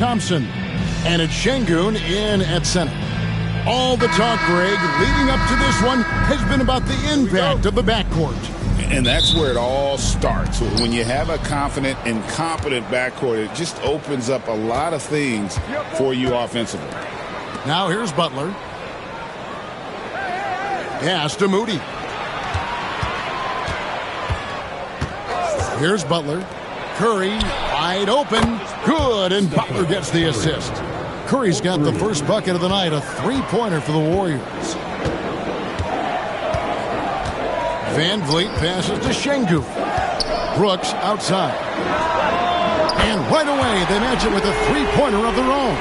Thompson. And it's Şengün in at center. All the talk, Greg, leading up to this one has been about the impact of the backcourt. And that's where it all starts. When you have a confident and competent backcourt, it just opens up a lot of things for you offensively. Now here's Butler. Pass to Moody. Here's Butler. Curry wide open. Good, and Butler gets the assist. Curry's got the first bucket of the night, a three-pointer for the Warriors. Van Vliet passes to Şengün. Brooks outside. And right away, they match it with a three-pointer of their own.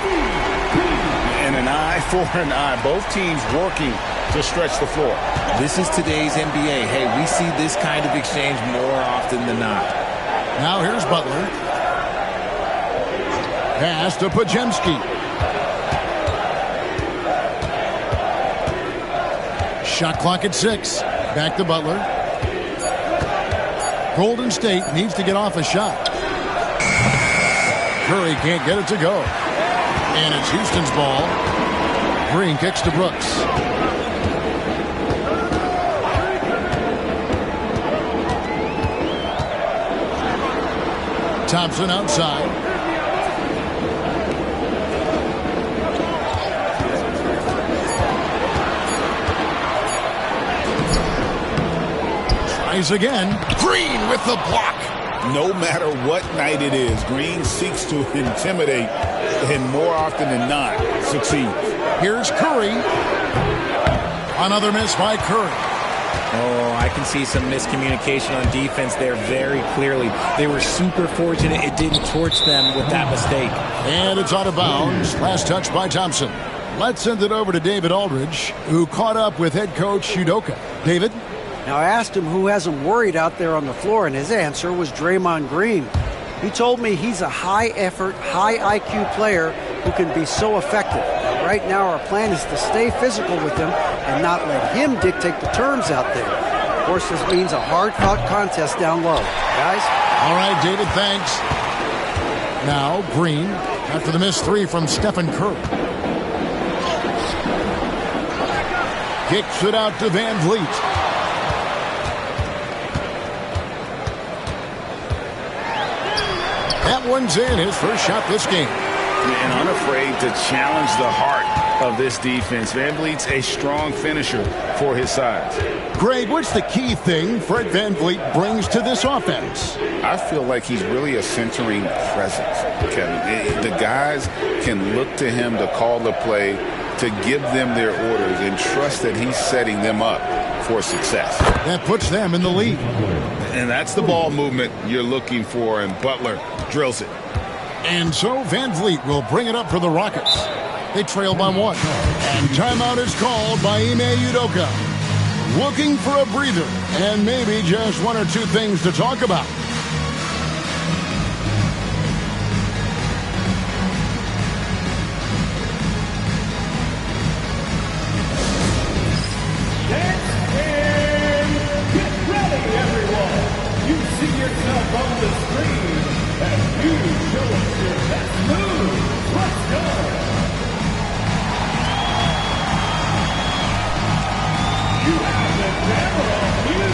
And an eye for an eye. Both teams working to stretch the floor. This is today's NBA. Hey, we see this kind of exchange more often than not. Now here's Butler. Pass to Podziemski. Shot clock at 6. Back to Butler. Golden State needs to get off a shot. Curry can't get it to go. And it's Houston's ball. Green kicks to Brooks. Thompson outside. Tries again. Green with the block. No matter what night it is, Green seeks to intimidate and more often than not succeed. Here's Curry. Another miss by Curry. Oh, I can see some miscommunication on defense there very clearly. They were super fortunate it didn't torch them with that mistake. And it's out of bounds. Last touch by Thompson. Let's send it over to David Aldridge, who caught up with head coach Udoka. David? Now, I asked him who has him worried out there on the floor, and his answer was Draymond Green. He told me he's a high-effort, high-IQ player who can be so effective. Right now, our plan is to stay physical with him and not let him dictate the terms out there. Of course, this means a hard-fought contest down low. Guys? All right, David, thanks. Now, Green, after the missed three from Stephen Curry. Kicks it out to Van Vliet. That one's in, his first shot this game. And unafraid to challenge the heart of this defense. Van Vliet's a strong finisher for his size. Greg, what's the key thing Fred Van Vliet brings to this offense? I feel like he's really a centering presence, Kevin. The guys can look to him to call the play, to give them their orders, and trust that he's setting them up for success. That puts them in the lead. And that's the ball movement you're looking for, and Butler drills it. And so Van Vliet will bring it up for the Rockets. They trail by 1. And timeout is called by Ime Udoka. Looking for a breather and maybe just one or two things to talk about. On the screen as you show us your best move. Let's go. You have the camera on you.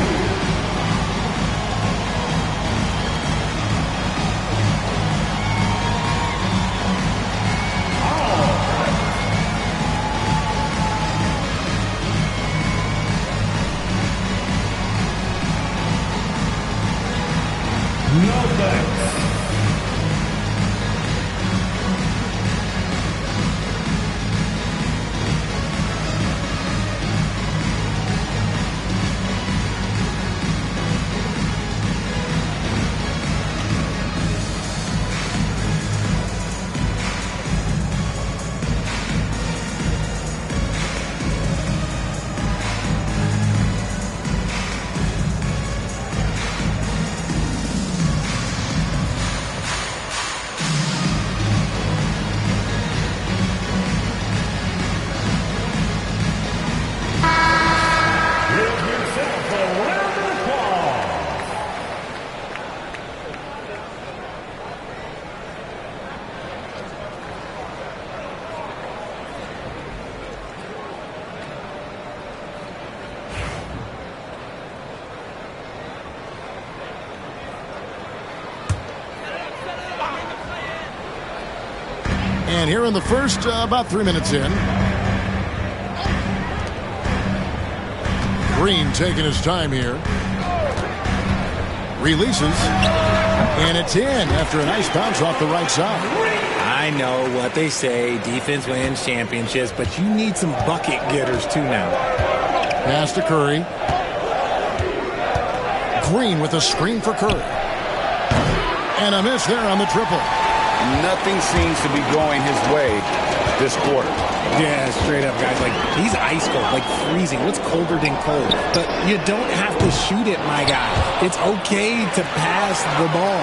And here in the first, about 3 minutes in. Green taking his time here. Releases. And it's in after a nice bounce off the right side. I know what they say, defense wins championships, but you need some bucket getters too now. Pass to Curry. Green with a screen for Curry. And a miss there on the triple. Nothing seems to be going his way this quarter. Yeah, straight up, guys. Like, he's ice cold, like freezing. What's colder than cold? But you don't have to shoot it, my guy. It's okay to pass the ball.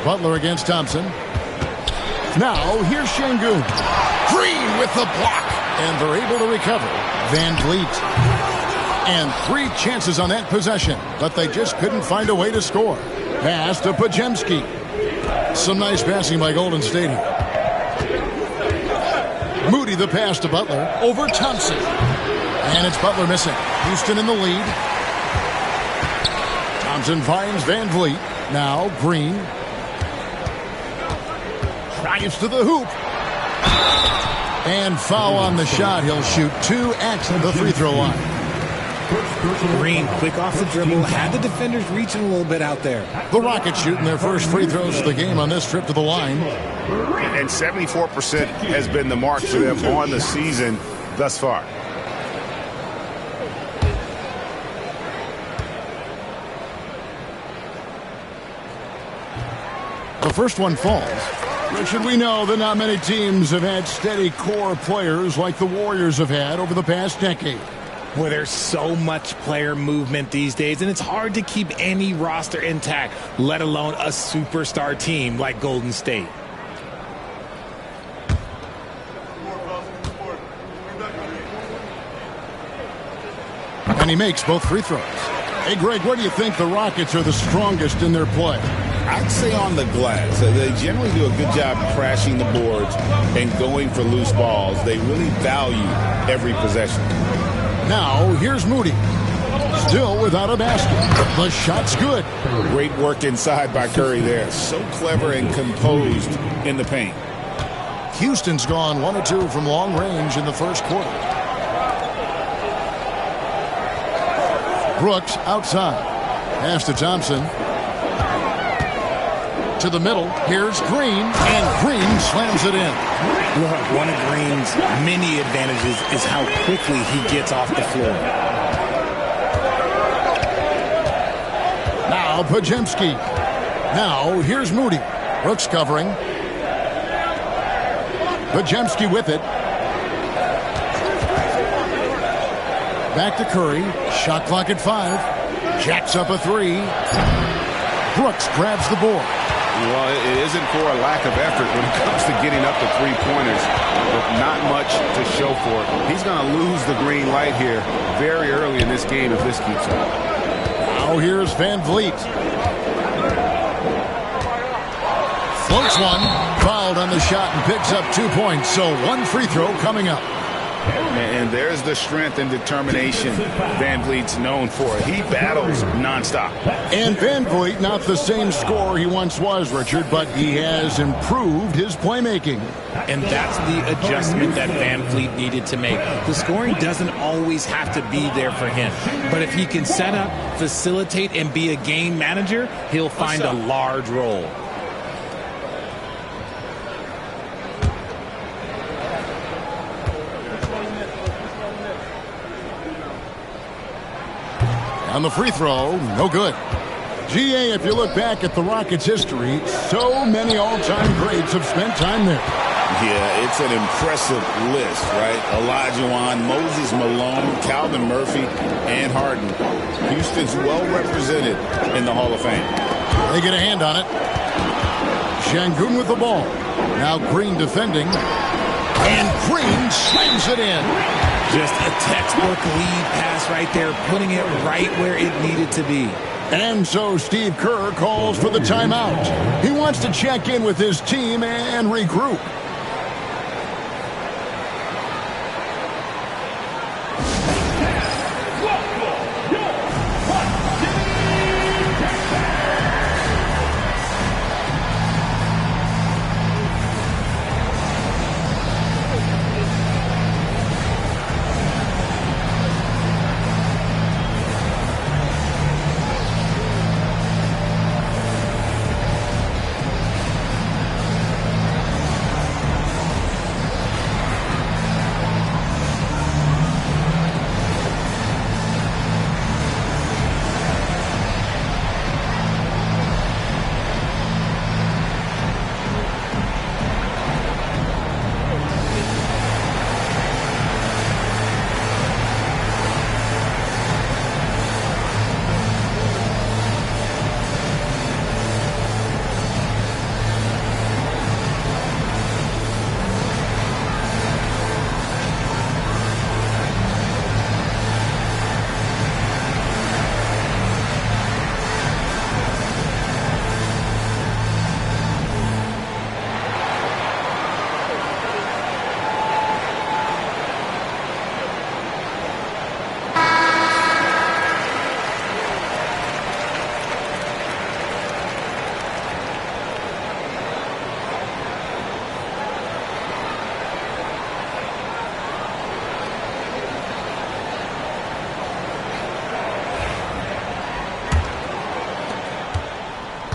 Butler against Thompson. Now, here's Şengün. Green with the block. And they're able to recover. Van Vliet. And 3 chances on that possession, but they just couldn't find a way to score. Pass to Podziemski. Some nice passing by Golden State here. Moody the pass to Butler. Over Thompson. And it's Butler missing. Houston in the lead. Thompson finds Van Vliet. Now Green. Drives to the hoop. And foul on the shot. He'll shoot 2 at the free throw line. Green, quick off the dribble, had the defenders reaching a little bit out there. The Rockets shooting their first free throws of the game on this trip to the line. And 74% has been the mark for them on the season thus far. The first one falls. Richard, we know that not many teams have had steady core players like the Warriors have had over the past decade. Where there's so much player movement these days, and it's hard to keep any roster intact, let alone a superstar team like Golden State. And he makes both free throws. Hey, Greg, where do you think the Rockets are the strongest in their play? I'd say on the glass. They generally do a good job crashing the boards and going for loose balls. They really value every possession. Now, here's Moody. Still without a basket. The shot's good. Great work inside by Curry there. So clever and composed in the paint. Houston's gone 1 of 2 from long range in the first quarter. Brooks outside. Pass to Thompson. To the middle. Here's Green. And Green slams it in. Look, one of Green's many advantages is how quickly he gets off the floor. Now Podziemski. Now here's Moody. Brooks covering. Podziemski with it. Back to Curry. Shot clock at 5. Jacks up a 3. Brooks grabs the board. Well, it isn't for a lack of effort when it comes to getting up to three-pointers, but not much to show for it. He's going to lose the green light here very early in this game if this keeps up. Now here's Van Vliet. Floats one, fouled on the shot and picks up 2 points. So 1 free throw coming up. And there's the strength and determination Van Vliet's known for. He battles nonstop. And Van Vliet, not the same scorer he once was, Richard, but he has improved his playmaking. And that's the adjustment that Van Vliet needed to make. The scoring doesn't always have to be there for him. But if he can set up, facilitate, and be a game manager, he'll find a large role. On the free throw, no good. GA, if you look back at the Rockets' history, so many all-time greats have spent time there. Yeah, it's an impressive list, right? Olajuwon, Moses Malone, Calvin Murphy, and Harden. Houston's well represented in the Hall of Fame. They get a hand on it. Şengün with the ball. Now Green defending. And Green slams it in. Just a textbook lead pass right there, putting it right where it needed to be. And so Steve Kerr calls for the timeout. He wants to check in with his team and regroup.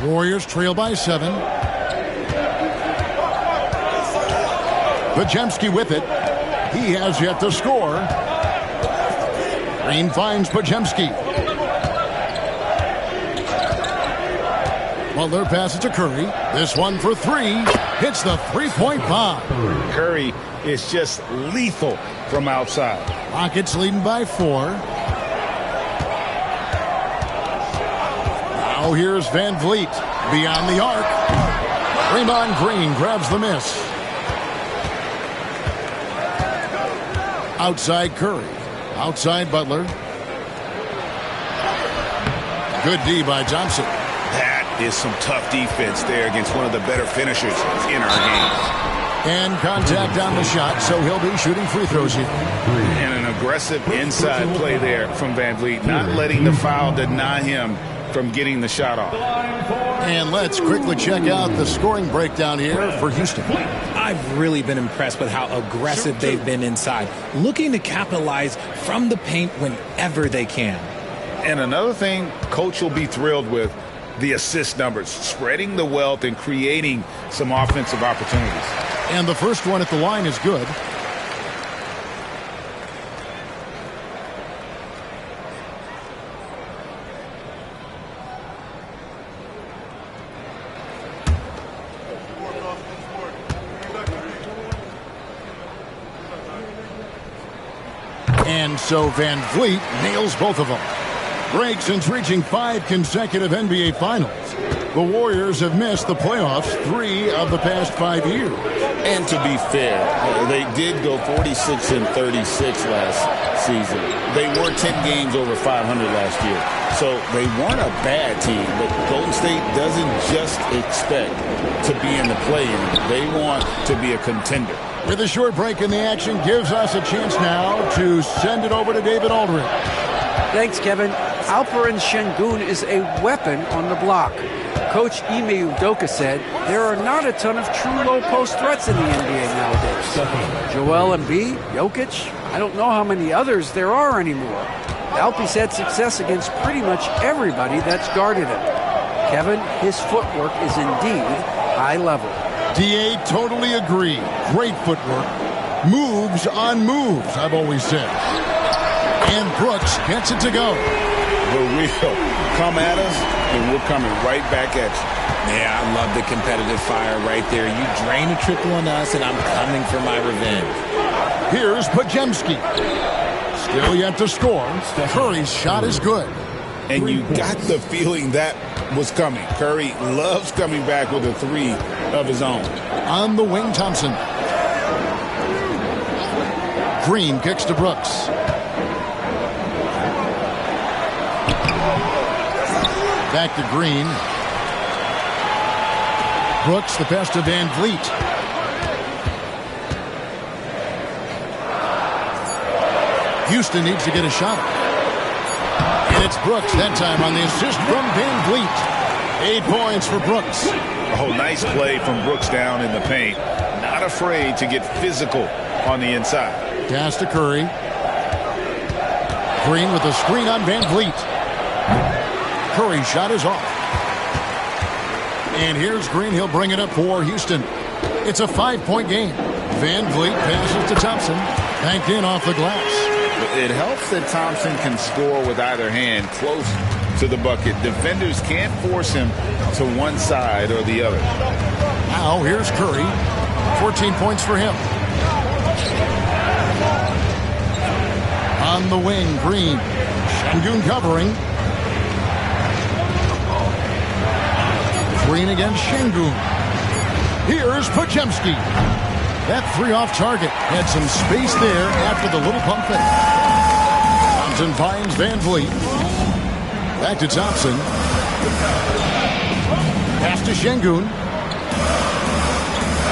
Warriors trail by 7. Podziemski with it. He has yet to score. Green finds Podziemski. Butler passes to Curry. This one for 3. Hits the three-point bomb. Curry is just lethal from outside. Rockets leading by 4. Now here's Van Vliet beyond the arc. Draymond Green grabs the miss. Outside Curry. Outside Butler. Good D by Thompson. That is some tough defense there against one of the better finishers in our game. And contact on the shot, so he'll be shooting free throws here. And an aggressive inside play there from Van Vliet, not letting the foul deny him from getting the shot off. And let's quickly check out the scoring breakdown here for Houston. I've really been impressed with how aggressive they've been inside, looking to capitalize from the paint whenever they can. And another thing Coach will be thrilled with, the assist numbers, spreading the wealth and creating some offensive opportunities. And the first one at the line is good. And so Van Vliet nails both of them. Greg, since reaching 5 consecutive NBA Finals, the Warriors have missed the playoffs 3 of the past 5 years. And to be fair, they did go 46-36 last season. They were 10 games over 500 last year. So they weren't a bad team, but Golden State doesn't just expect to be in the play-in. They want to be a contender. With a short break in the action, gives us a chance now to send it over to David Aldridge. Thanks, Kevin. Alperen Şengün is a weapon on the block. Coach Ime Udoka said there are not a ton of true low-post threats in the NBA nowadays. Joel Embiid, Jokic, I don't know how many others there are anymore. Alpe's had success against pretty much everybody that's guarded him. Kevin, his footwork is indeed high level. DA, totally agree. Great footwork. Moves on moves, I've always said. And Brooks gets it to go. For real. Come at us, and we're coming right back at you. Yeah, I love the competitive fire right there. You drain a triple on us, and I'm coming for my revenge. Here's Podziemski. Still yet to score. Curry's shot is good. And you got the feeling that was coming. Curry loves coming back with a 3 of his own. On the wing, Thompson. Green kicks to Brooks. Back to Green. Brooks, the pass to Van Vliet. Houston needs to get a shot. And it's Brooks that time on the assist from Van Vliet. 8 points for Brooks. Oh, nice play from Brooks down in the paint. Not afraid to get physical on the inside. Pass to Curry. Green with a screen on Van Vliet. Curry's shot is off. And here's Green. He'll bring it up for Houston. It's a 5-point game. Van Vliet passes to Thompson. Banked in off the glass. It helps that Thompson can score with either hand close to the bucket. Defenders can't force him to one side or the other. Now here's Curry. 14 points for him. On the wing, Green. Şengün covering. Green against Şengün. Here's Podziemski. That 3 off target. Had some space there after the little pump fake. Thompson finds Van Vliet. Back to Thompson. Pass to Şengün.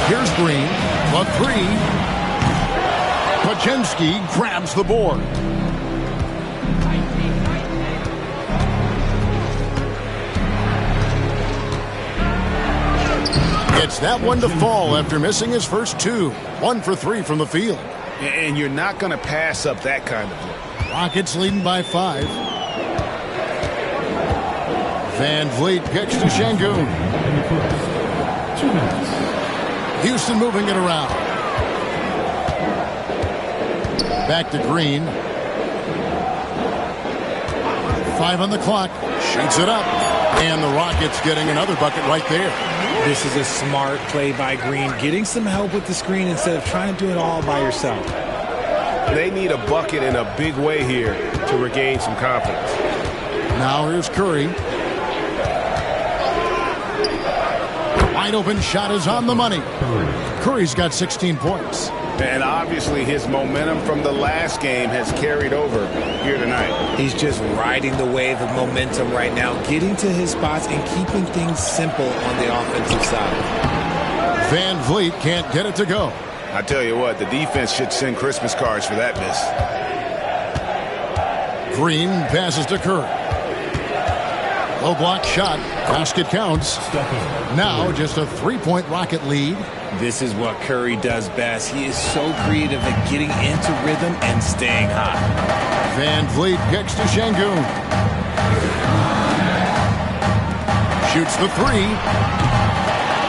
Here's Green. A 3. Podziemski grabs the board. Gets that one to fall after missing his first 2. 1 for 3 from the field. And you're not going to pass up that kind of look. Rockets leading by 5. Van Vliet pitch to Şengün. 2 minutes. Houston moving it around. Back to Green. 5 on the clock. Shoots it up. And the Rockets getting another bucket right there. This is a smart play by Green, getting some help with the screen instead of trying to do it all by yourself. They need a bucket in a big way here to regain some confidence. Now here's Curry. Wide open shot is on the money. Curry's got 16 points. And obviously his momentum from the last game has carried over here tonight. He's just riding the wave of momentum right now, getting to his spots and keeping things simple on the offensive side. Van Vliet can't get it to go. I tell you what, the defense should send Christmas cards for that miss. Green passes to Curry. Low block shot. Basket counts. Now just a 3-point Rocket lead. This is what Curry does best. He is so creative at getting into rhythm and staying hot. Van Vliet kicks to Şengün. Shoots the 3.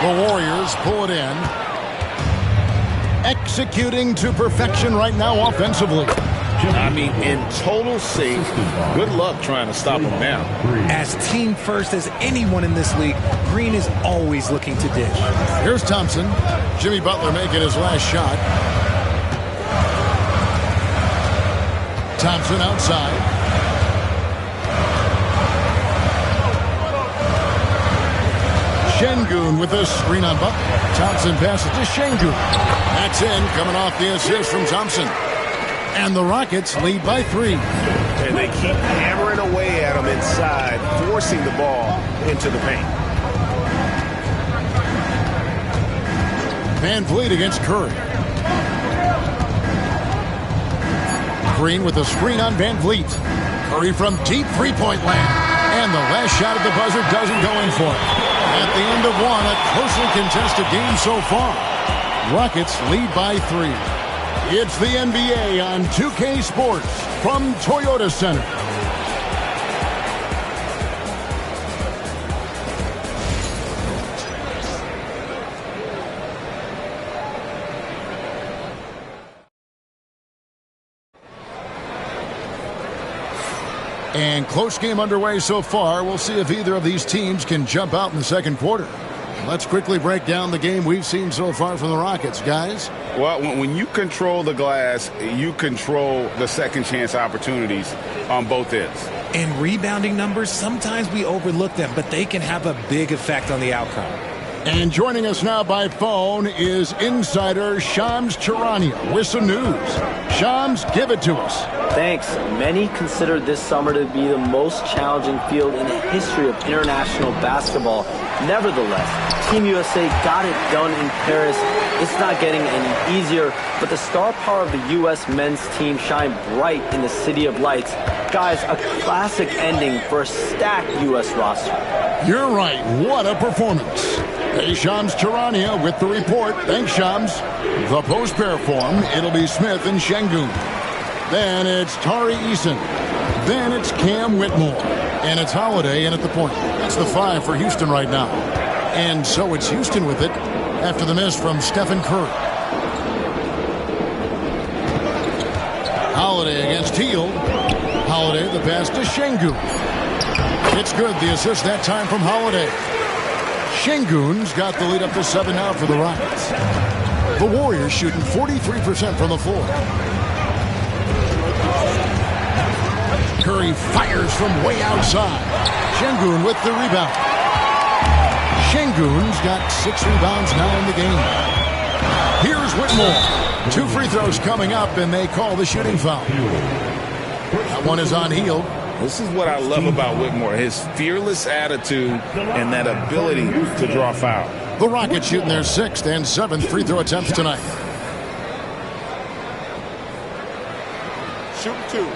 The Warriors pull it in. Executing to perfection right now offensively. I mean, in total sync. Good luck trying to stop him now. As team first as anyone in this league, Green is always looking to dish. Here's Thompson. Jimmy Butler making his last shot. Thompson outside. Şengün with a screen on Butler. Thompson passes to Şengün. That's in, coming off the assist from Thompson. And the Rockets lead by 3. And they keep hammering away at them inside, forcing the ball into the paint. Van Vliet against Curry. Green with a screen on Van Vliet. Curry from deep three-point land. And the last shot at the buzzer doesn't go in for it. At the end of one, a closely contested game so far. Rockets lead by 3. It's the NBA on 2K Sports from Toyota Center. And close game underway so far. We'll see if either of these teams can jump out in the second quarter. Let's quickly break down the game we've seen so far from the Rockets, guys. Well, when you control the glass, you control the second chance opportunities on both ends. In rebounding numbers, sometimes we overlook them, but they can have a big effect on the outcome. And joining us now by phone is insider Shams Charania with some news. Shams, give it to us. Thanks. Many consider this summer to be the most challenging field in the history of international basketball. Nevertheless, Team USA got it done in Paris. It's not getting any easier, but the star power of the U.S. men's team shined bright in the City of Lights. Guys, a classic ending for a stacked U.S. roster. You're right. What a performance. Hey, Shams Charania with the report. Thanks, Shams. The post-pair form, it'll be Smith and Şengün. Then it's Tari Eason. Then it's Cam Whitmore. And it's Holiday in at the point. That's the 5 for Houston right now. And so it's Houston with it after the miss from Stephen Curry. Holiday against Hield. Holiday the pass to Şengün. It's good. The assist that time from Holiday. Şengün's got the lead up to 7 now for the Rockets. The Warriors shooting 43% from the floor. Curry fires from way outside. Şengün with the rebound. Şengün's got 6 rebounds now in the game. Here's Whitmore. 2 free throws coming up, and they call the shooting foul. That one is on Hield. This is what I love about Whitmore, his fearless attitude and that ability to draw foul. The Rockets shooting their 6th and 7th free throw attempts tonight. Shoot 2.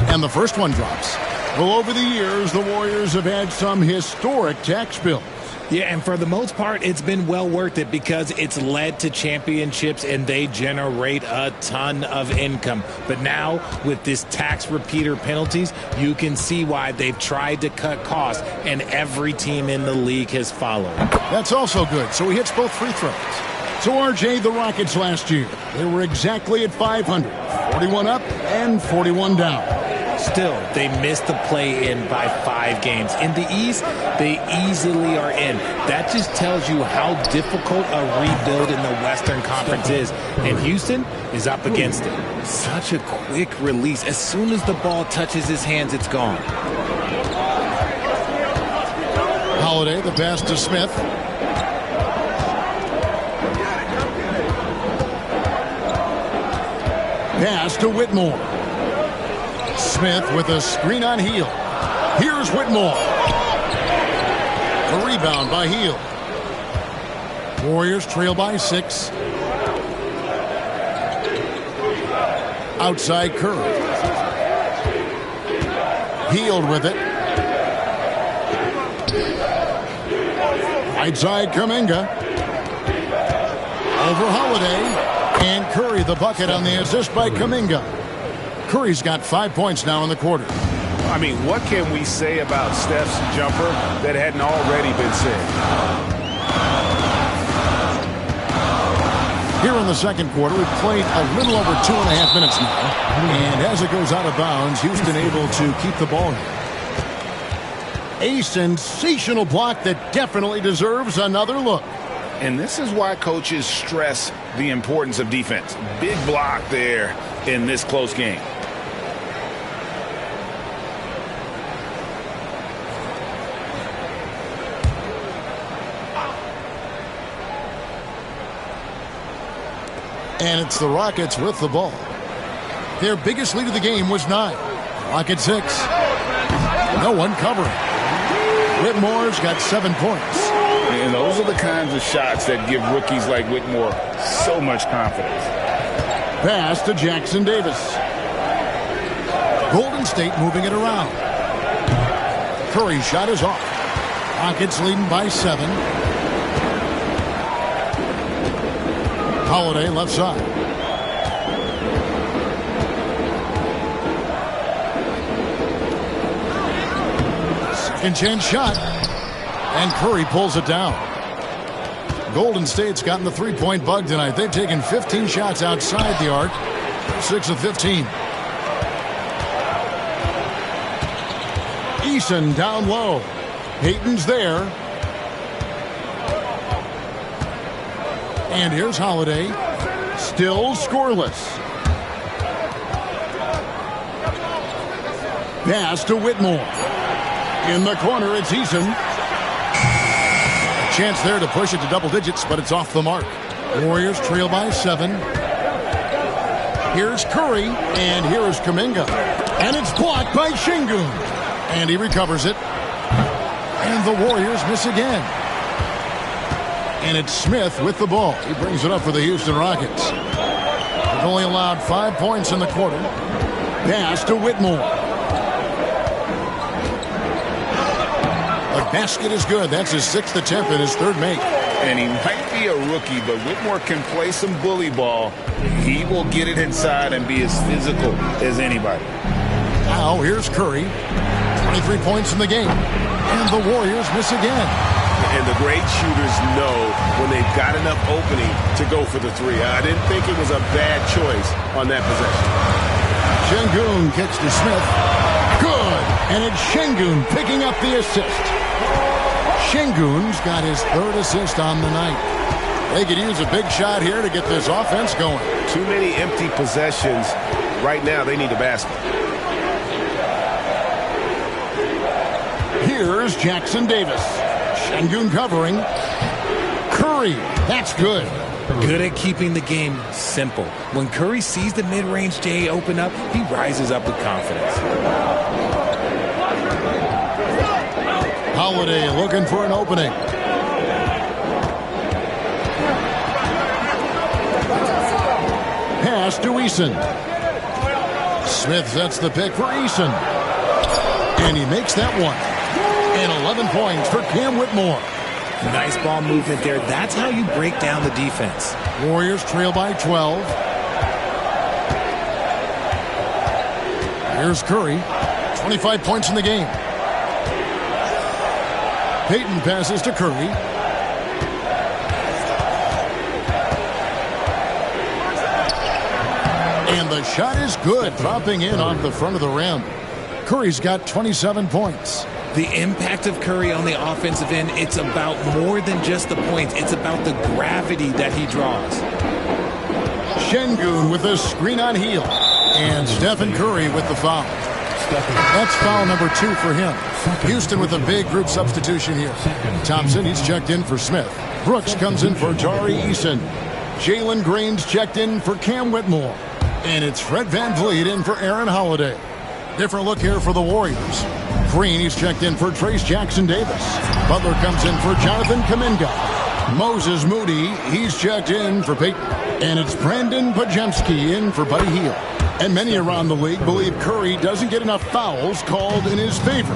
And the first one drops. Well, over the years, the Warriors have had some historic tax bills. Yeah, and for the most part, it's been well worth it because it's led to championships and they generate a ton of income. But now, with this tax repeater penalties, you can see why they've tried to cut costs, and every team in the league has followed. That's also good. So he hits both free throws. So, RJ, the Rockets last year, they were exactly at 500, 41 up and 41 down. Still, they missed the play-in by 5 games. In the East, they easily are in. That just tells you how difficult a rebuild in the Western Conference is. And Houston is up against it. Such a quick release. As soon as the ball touches his hands, it's gone. Holiday, the pass to Smith. Pass to Whitmore. Smith with a screen on Hield. Here's Whitmore. A rebound by Hield. Warriors trail by 6. Outside Curry. Hield with it. Right side Kuminga. Over Holiday. And Curry the bucket on the assist by Kuminga. Curry's got 5 points now in the quarter. I mean, what can we say about Steph's jumper that hadn't already been said? Here in the second quarter, we've played a little over 2.5 minutes now. And as it goes out of bounds, Houston able to keep the ball here. A sensational block that definitely deserves another look. And this is why coaches stress the importance of defense. Big block there in this close game. And it's the Rockets with the ball. Their biggest lead of the game was 9. Rockets 6. No one covering. Whitmore's got 7 points. And those are the kinds of shots that give rookies like Whitmore so much confidence. Pass to Jackson Davis. Golden State moving it around. Curry's shot is off. Rockets leading by 7. Holiday left side. Second chance shot. And Curry pulls it down. Golden State's gotten the three-point bug tonight. They've taken 15 shots outside the arc. 6 of 15. Eason down low. Payton's there. And here's Holiday. Still scoreless. Pass to Whitmore. In the corner, it's Eason. Chance there to push it to double digits, but it's off the mark. Warriors trail by 7. Here's Curry, and here's Kuminga. And it's blocked by Şengün. And he recovers it. And the Warriors miss again. And it's Smith with the ball. He brings it up for the Houston Rockets. They've only allowed 5 points in the quarter. Pass to Whitmore. The basket is good. That's his 6th attempt and his 3rd make. And he might be a rookie, but Whitmore can play some bully ball. He will get it inside and be as physical as anybody. Now here's Curry. 23 points in the game. And the Warriors miss again. And the great shooters know when they've got enough opening to go for the 3. I didn't think it was a bad choice on that possession. Şengün kicks to Smith. Good. And it's Şengün picking up the assist. Şengün's got his 3rd assist on the night. They could use a big shot here to get this offense going. Too many empty possessions. Right now, they need a basket. Here's Jackson Davis. Şengün covering. Curry. That's good. Good at keeping the game simple. When Curry sees the mid-range J open up, he rises up with confidence. Holiday looking for an opening. Pass to Eason. Smith sets the pick for Eason. And he makes that one. And 11 points for Cam Whitmore. Nice ball movement there. That's how you break down the defense. Warriors trail by 12. Here's Curry. 25 points in the game. Payton passes to Curry. And the shot is good, dropping in off the front of the rim. Curry's got 27 points. The impact of Curry on the offensive end, it's about more than just the points. It's about the gravity that he draws. Şengün with a screen on heel. And Stephen Curry with the foul. That's foul number 2 for him. Houston with a big group substitution here. Thompson, he's checked in for Smith. Brooks comes in for Tari Eason. Jalen Green's checked in for Cam Whitmore. And it's Fred VanVleet in for Aaron Holiday. Different look here for the Warriors. Green, he's checked in for Trace Jackson Davis. Butler comes in for Jonathan Kuminga. Moses Moody, he's checked in for Peyton. And it's Brandon Podziemski in for Buddy Hield. And many around the league believe Curry doesn't get enough fouls called in his favor.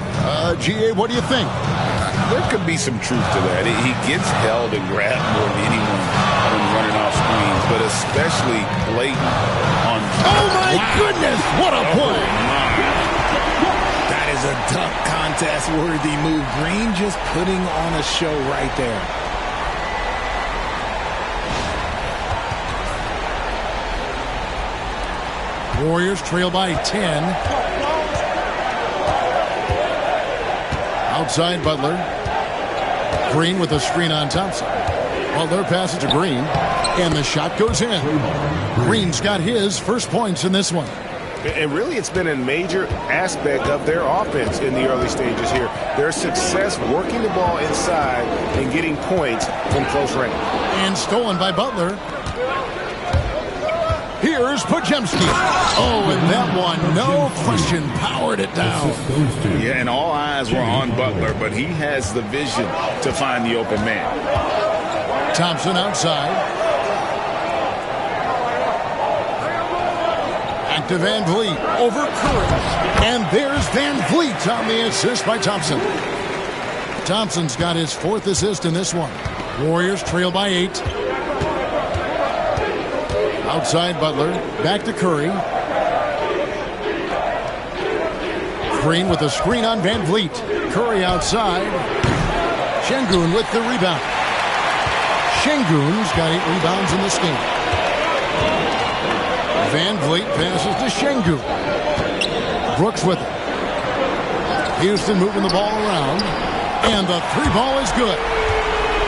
G.A., what do you think? There could be some truth to that. He gets held and grabbed more than anyone when running off screens, but especially blatant on... Oh, my goodness! What a play! That is a dunk contest-worthy move. Green just putting on a show right there. Warriors trail by 10. Outside Butler. Green with a screen on Thompson. Butler passes to Green. And the shot goes in. Green's got his first points in this one. And really, it's been a major aspect of their offense in the early stages here. Their success working the ball inside and getting points from close range. And stolen by Butler. Here's Podziemski. Oh, and that one, no question, powered it down. Yeah, and all eyes were on Butler, but he has the vision to find the open man. Thompson outside. Back to VanVleet over Curry. And there's VanVleet on the assist by Thompson. Thompson's got his 4th assist in this one. Warriors trail by 8. Outside Butler, back to Curry. Green with a screen on VanVleet. Curry outside. Şengün with the rebound. Şengün's got 8 rebounds in this game. VanVleet passes to Şengün. Brooks with it. Houston moving the ball around. And the 3 ball is good.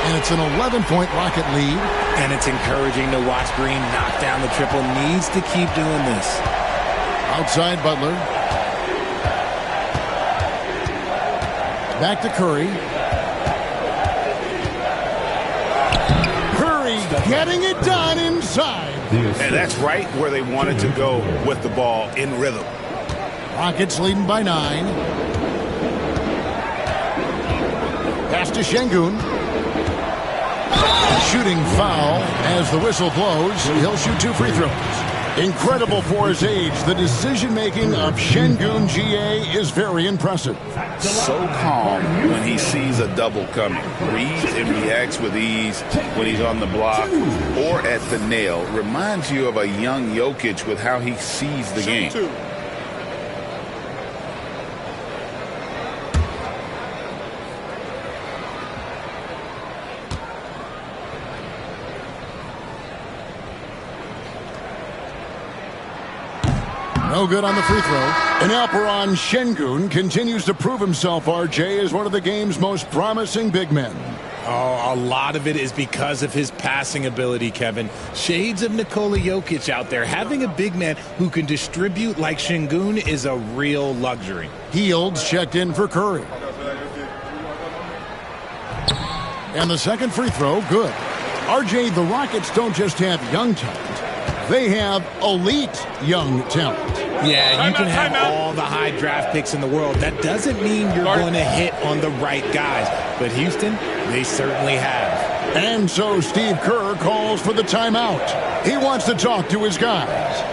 And it's an 11-point Rocket lead. And it's encouraging to watch Green knock down the triple. Needs to keep doing this. Outside Butler. Back to Curry. Curry getting it done inside. And that's right where they wanted to go with the ball in rhythm. Rockets leading by 9. Pass to Şengün. Shooting foul as the whistle blows. He'll shoot 2 free throws. Incredible for his age. The decision-making of Şengün GA is very impressive. So calm when he sees a double coming. Reads and reacts with ease when he's on the block or at the nail. Reminds you of a young Jokic with how he sees the game. No good on the free throw. And Alperen Şengün continues to prove himself, RJ, as one of the game's most promising big men. Oh, a lot of it is because of his passing ability, Kevin. Shades of Nikola Jokic out there. Having a big man who can distribute like Şengün is a real luxury. Hield's checked in for Curry. And the second free throw, good. RJ, the Rockets don't just have young talent. They have elite young talent. Yeah, you can have all the high draft picks in the world. That doesn't mean you're going to hit on the right guys. But Houston, they certainly have. And so Steve Kerr calls for the timeout. He wants to talk to his guys.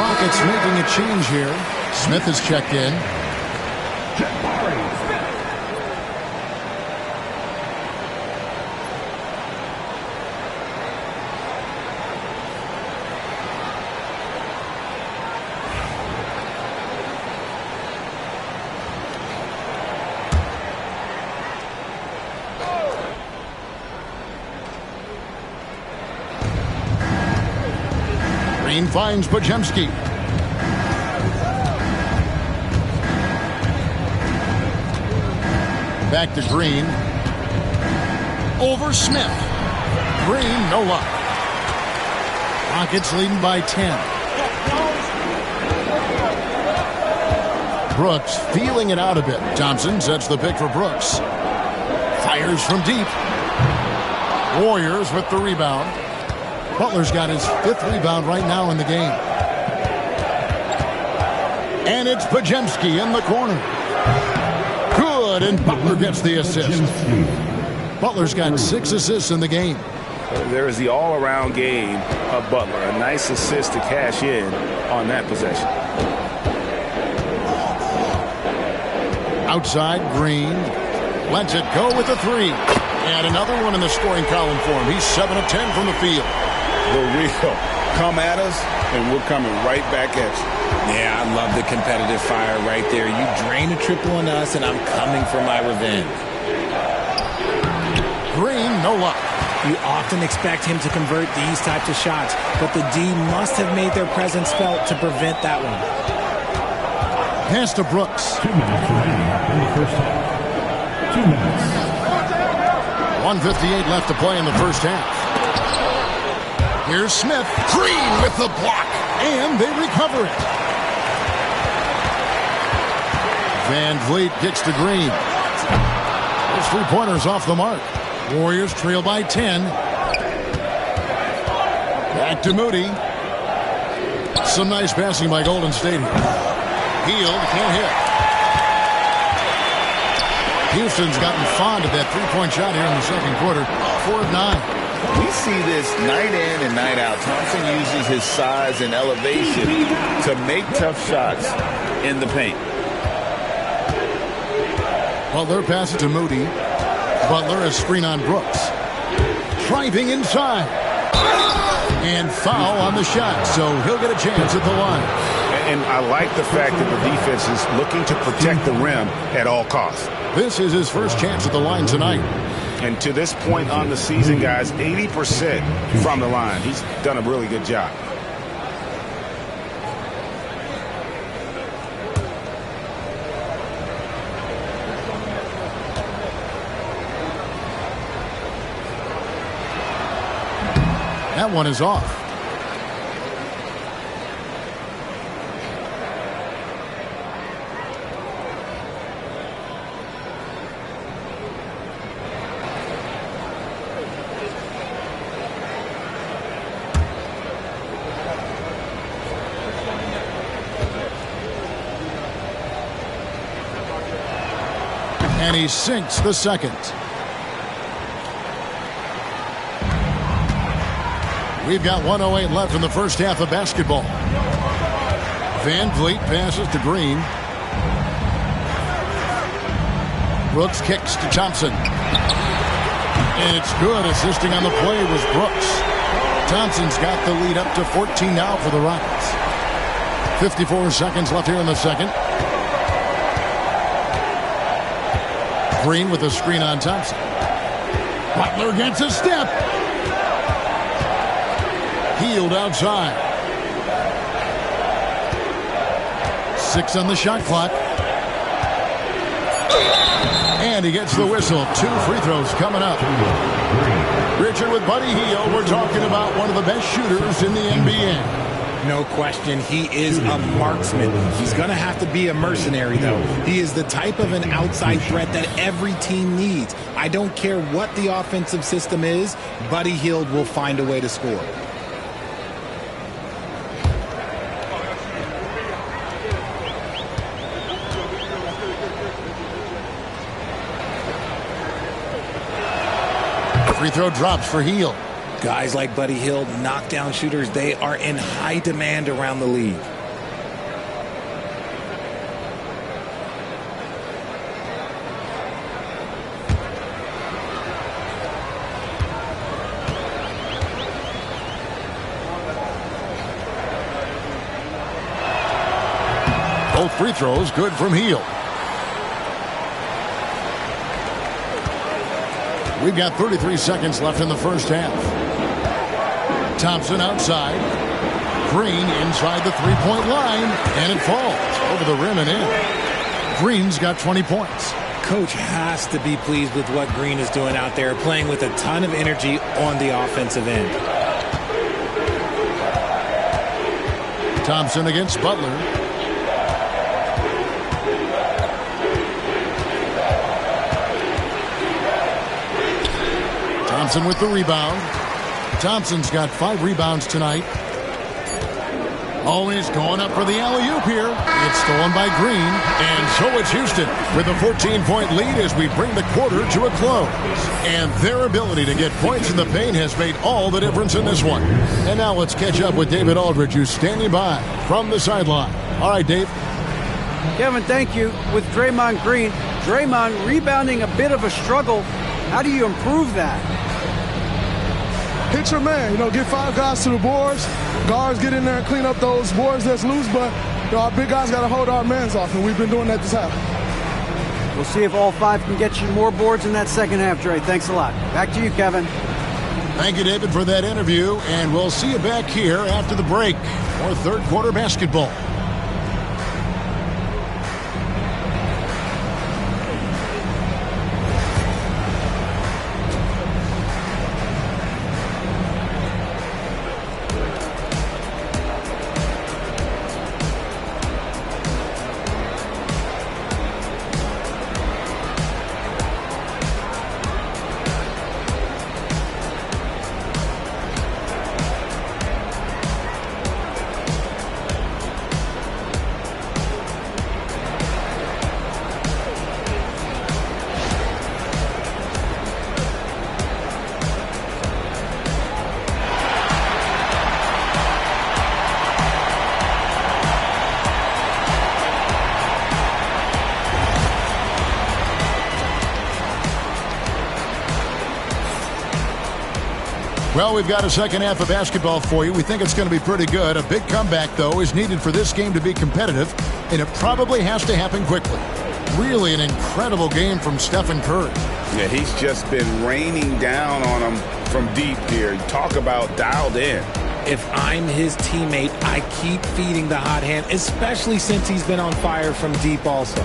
Rockets making a change here. Smith is checked in. Green finds Podziemski. Back to Green. Over Smith. Green, no luck. Rockets leading by 10. Brooks feeling it out a bit. Thompson sets the pick for Brooks. Fires from deep. Warriors with the rebound. Butler's got his 5th rebound right now in the game. And it's Podziemski in the corner. Good, and Butler gets the assist. Butler's got 6 assists in the game. There is the all-around game of Butler. A nice assist to cash in on that possession. Outside, Green lets it go with the 3. And another one in the scoring column for him. He's 7 of 10 from the field. The real come at us, and we're coming right back at you. Yeah, I love the competitive fire right there. You drain a triple on us, and I'm coming for my revenge. Green, no luck. You often expect him to convert these types of shots, but the D must have made their presence felt to prevent that one. Pass to Brooks. 2 minutes remaining in the first half. 2 minutes. 1:58 left to play in the first half. Here's Smith. Green with the block. And they recover it. Van Vliet gets to Green. Those 3-pointers off the mark. Warriors trail by 10. Back to Moody. Some nice passing by Golden State here. Hield can't hit. Houston's gotten fond of that 3-point shot here in the second quarter. 4 of 9. We see this night in and night out. Thompson uses his size and elevation to make tough shots in the paint. Butler passes to Moody. Butler a screen on Brooks. Driving inside. And foul on the shot, so he'll get a chance at the line. And I like the fact that the defense is looking to protect the rim at all costs. This is his first chance at the line tonight. And to this point on the season, guys, 80% from the line. He's done a really good job. That one is off. And he sinks the second. We've got 1:08 left in the first half of basketball. Van Vliet passes to Green. Brooks kicks to Thompson. And it's good. Assisting on the play was Brooks. Thompson's got the lead up to 14 now for the Rockets. 54 seconds left here in the second. Green with a screen on Thompson. Butler gets a step. Hield outside. 6 on the shot clock. And he gets the whistle. 2 free throws coming up. Richard with Buddy Hield. We're talking about one of the best shooters in the NBA. No question, he is a marksman. He's going to have to be a mercenary, though. He is the type of an outside threat that every team needs. I don't care what the offensive system is, Buddy Hield will find a way to score. Free throw drops for Hield. Guys like Buddy Hield, knockdown shooters, they are in high demand around the league. Both free throws good from Hield. We've got 33 seconds left in the first half. Thompson outside. Green inside the three-point line, and it falls over the rim and in. Green's got 20 points. Coach has to be pleased with what Green is doing out there, playing with a ton of energy on the offensive end. Thompson against Butler. Thompson with the rebound. Thompson's got 5 rebounds tonight. Always going up for the alley-oop here. It's stolen by Green. And so it's Houston with a 14-point lead as we bring the quarter to a close. And their ability to get points in the paint has made all the difference in this one. And now let's catch up with David Aldridge, who's standing by from the sideline. All right, Dave. Kevin, thank you. With Draymond Green, Draymond rebounding a bit of a struggle. How do you improve that? Hit your man, get 5 guys to the boards. Guards get in there and clean up those boards that's loose, but our big guys got to hold our mans off, and we've been doing that this half. We'll see if all 5 can get you more boards in that second half, Dre. Thanks a lot. Back to you, Kevin. Thank you, David, for that interview, and we'll see you back here after the break for third quarter basketball. Well, we've got a second half of basketball for you. We think it's going to be pretty good. A big comeback, though, is needed for this game to be competitive, and it probably has to happen quickly. Really an incredible game from Stephen Curry. Yeah, he's just been raining down on him from deep here. Talk about dialed in. If I'm his teammate, I keep feeding the hot hand, especially since he's been on fire from deep also.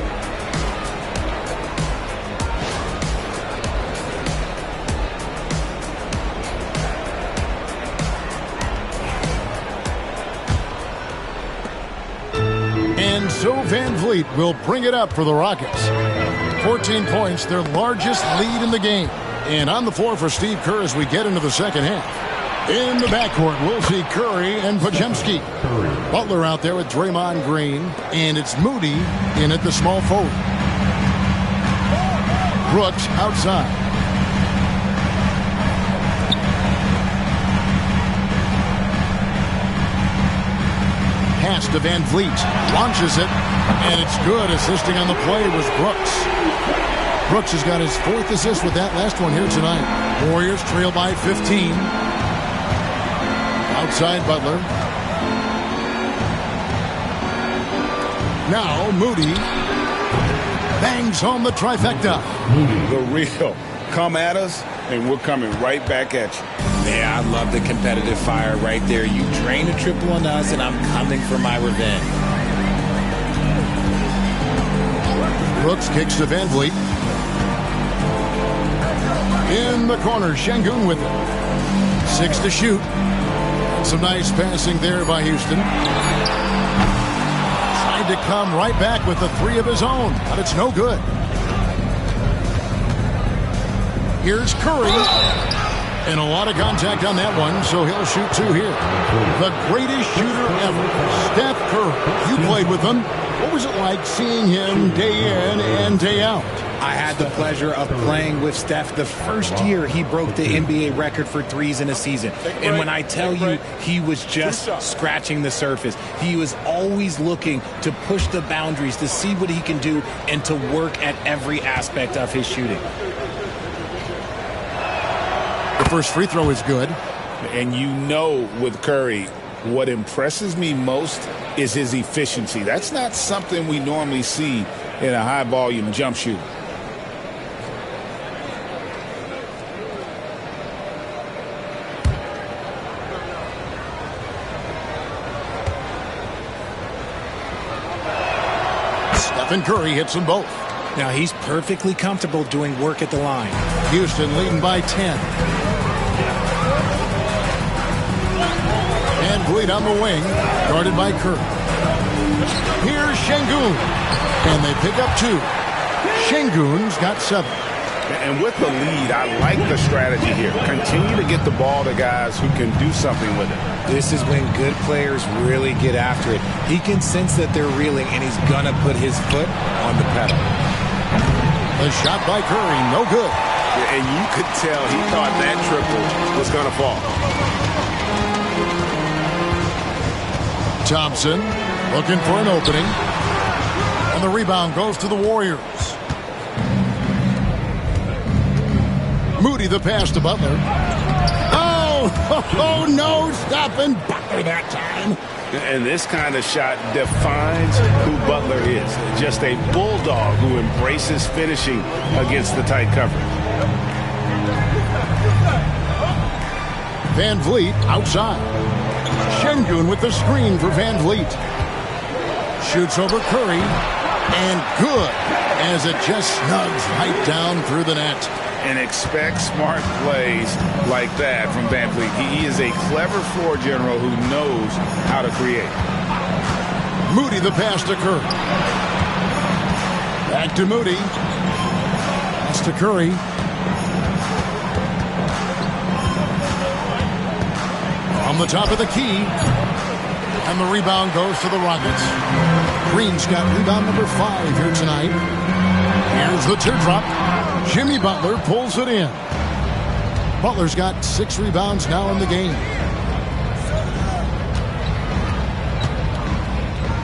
So Van Vliet will bring it up for the Rockets. 14 points, their largest lead in the game. And on the floor for Steve Kerr as we get into the second half. In the backcourt, we'll see Curry and Podziemski. Butler out there with Draymond Green. And it's Moody in at the small forward. Brooks outside. Pass to Van Vliet, launches it, and it's good. Assisting on the play was Brooks. Brooks has got his 4th assist with that last one here tonight. Warriors trail by 15. Outside Butler. Now Moody bangs home the trifecta. The real. Come at us, and we're coming right back at you. Yeah, I love the competitive fire right there. You drain a triple on us, and I'm coming for my revenge. Brooks kicks to Van Vliet. In the corner, Şengün with it. 6 to shoot. Some nice passing there by Houston. Tried to come right back with the 3 of his own, but it's no good. Here's Curry. And a lot of contact on that one, so he'll shoot 2 here. The greatest shooter ever, Steph Curry. You played with him. What was it like seeing him day in and day out? I had the pleasure of playing with Steph the first year he broke the NBA record for threes in a season. And when I tell you he was just scratching the surface, he was always looking to push the boundaries, to see what he can do, and to work at every aspect of his shooting. The first free throw is good. And you know with Curry, what impresses me most is his efficiency. That's not something we normally see in a high-volume jump shooter. Stephen Curry hits them both. Now he's perfectly comfortable doing work at the line. Houston leading by 10. Van Vliet on the wing, guarded by Curry. Here's Şengün, and they pick up 2. Şengün's got 7. And with the lead, I like the strategy here. Continue to get the ball to guys who can do something with it. This is when good players really get after it. He can sense that they're reeling, and he's going to put his foot on the pedal. The shot by Curry, no good. And you could tell he thought that triple was going to fall. Thompson looking for an opening. And the rebound goes to the Warriors. Moody the pass to Butler. Oh, no, stopping Butler that time. And this kind of shot defines who Butler is. Just a bulldog who embraces finishing against the tight coverage. Van Vliet outside. Şengün with the screen for Van Vliet. Shoots over Curry. And good, as it just snugs right down through the net. And expect smart plays like that from Van Vliet. He is a clever floor general who knows how to create. Moody the pass to Curry. Back to Moody. Pass to Curry. On the top of the key. And the rebound goes to the Rockets. Green's got rebound number 5 here tonight. Here's the teardrop. Jimmy Butler pulls it in. Butler's got 6 rebounds now in the game.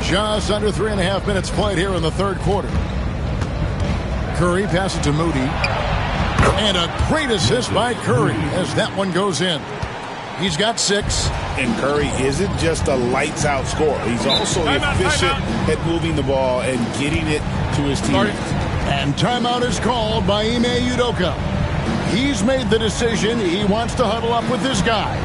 Just under 3.5 minutes played here in the third quarter. Curry passes to Moody. And a great assist by Curry as that one goes in. He's got 6. And Curry isn't just a lights-out scorer. He's also efficient at moving the ball and getting it to his teammates. And timeout is called by Ime Udoka. He's made the decision. He wants to huddle up with his guys.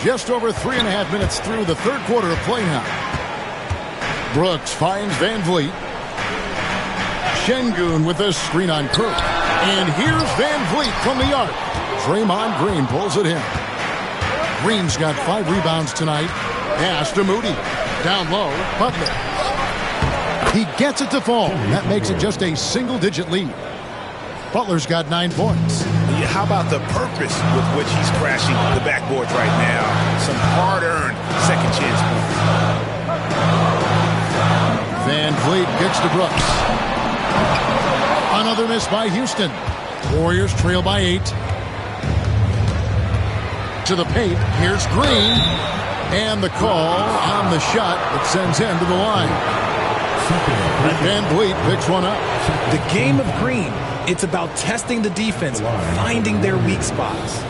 Just over 3.5 minutes through the third quarter of play now. Brooks finds Van Vliet. Şengün with a screen on Curry. And here's Van Vliet from the arc. Draymond Green pulls it in. Green's got 5 rebounds tonight. Pass to Moody. Down low, Butler. He gets it to fall. That makes it just a single-digit lead. Butler's got 9 points. How about the purpose with which he's crashing the backboards right now? Some hard-earned second chance points. Van Vliet kicks to Brooks. Another miss by Houston. Warriors trail by 8. To the paint. Here's Green. And the call on the shot that sends him to the line. Van Vliet picks one up. The game of Green. It's about testing the defense, finding their weak spots.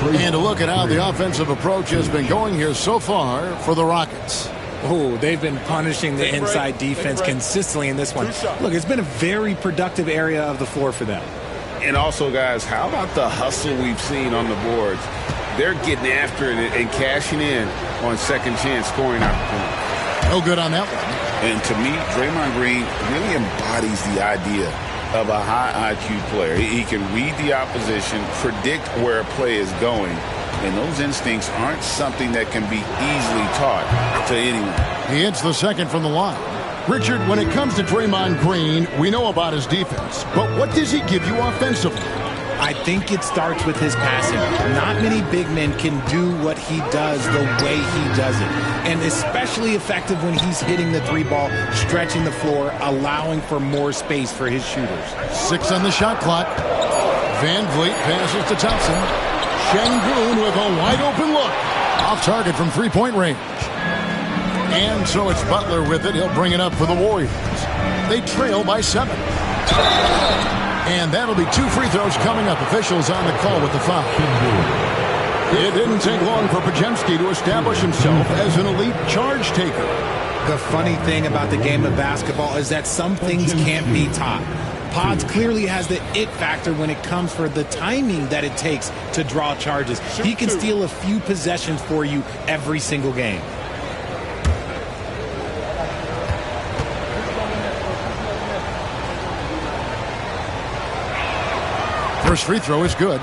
And a look at how the offensive approach has been going here so far for the Rockets. Oh, they've been punishing the inside defense consistently in this one. Look, it's been a very productive area of the floor for them. And also, guys, how about the hustle we've seen on the boards? They're getting after it and cashing in on second chance scoring opportunities. No good on that one. And to me, Draymond Green really embodies the idea of a high IQ player. He can read the opposition, predict where a play is going, and those instincts aren't something that can be easily taught to anyone. He hits the second from the line. Richard, when it comes to Draymond Green, we know about his defense, but what does he give you offensively? I think it starts with his passing. Not many big men can do what he does the way he does it. And especially effective when he's hitting the 3-ball, stretching the floor, allowing for more space for his shooters. 6 on the shot clock. Van Vliet passes to Thompson. Şengün with a wide open look. Off target from 3-point range. And so it's Butler with it. He'll bring it up for the Warriors. They trail by 7. And that'll be 2 free throws coming up. Officials on the call with the foul. It didn't take long for Podziemski to establish himself as an elite charge taker. The funny thing about the game of basketball is that some things can't be taught. Pods clearly has the it factor when it comes for the timing that it takes to draw charges. He can steal a few possessions for you every single game. First free throw is good.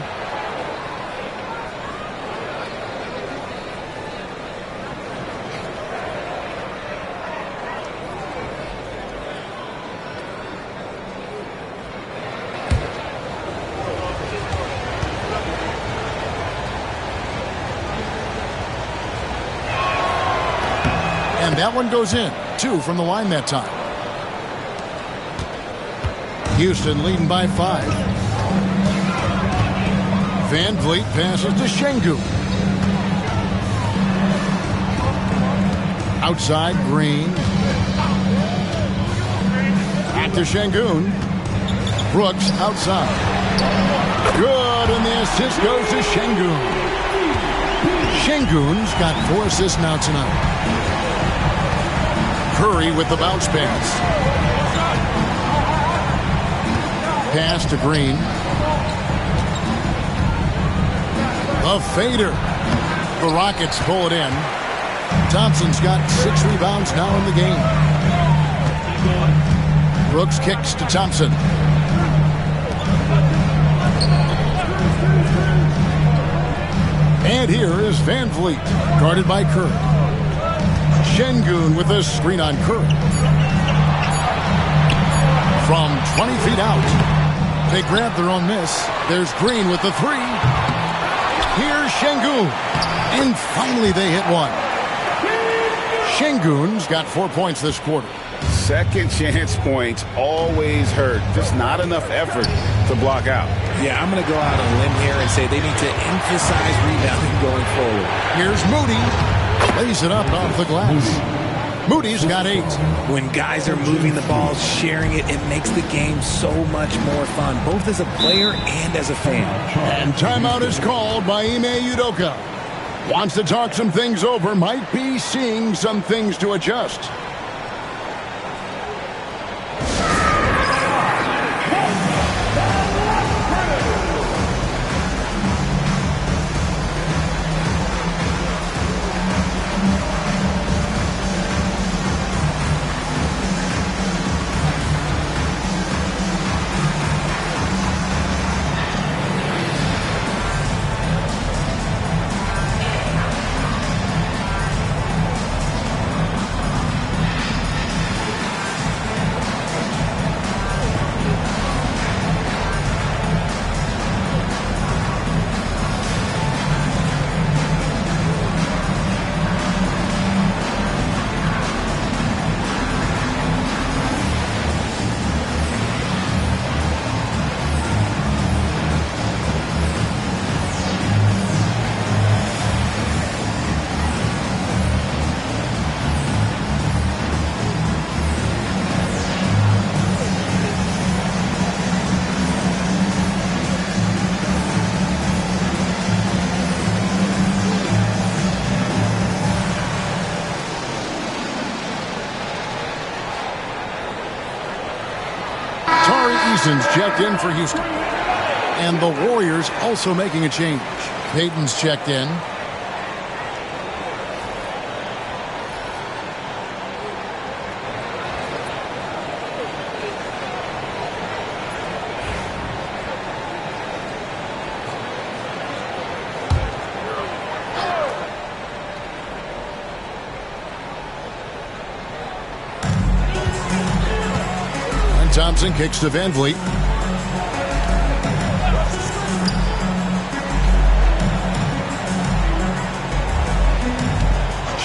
And that one goes in. 2 from the line that time. Houston leading by 5. Van Vliet passes to Şengün. Outside, Green. Back to Şengün. Brooks outside. Good, and the assist goes to Şengün. Şengün's got 4 assists now tonight. Curry with the bounce pass. Pass to Green. A fader. The Rockets pull it in. Thompson's got 6 rebounds now in the game. Brooks kicks to Thompson. And here is Van Vliet, guarded by Curry. Şengün with a screen on Curry. From 20 feet out. They grab their own miss. There's Green with the 3. Here's Şengün. And finally they hit one. Şengün's got 4 points this quarter. Second chance points always hurt. Just not enough effort to block out. Yeah, I'm going to go out on a limb here and say they need to emphasize rebounding going forward. Here's Moody. Lays it up off the glass. Moody's got 8. When guys are moving the ball, sharing it, it makes the game so much more fun, both as a player and as a fan. And timeout is called by Ime Udoka. Wants to talk some things over, might be seeing some things to adjust. Eason's checked in for Houston. And the Warriors also making a change. Payton's checked in. Thompson kicks to Van Vliet.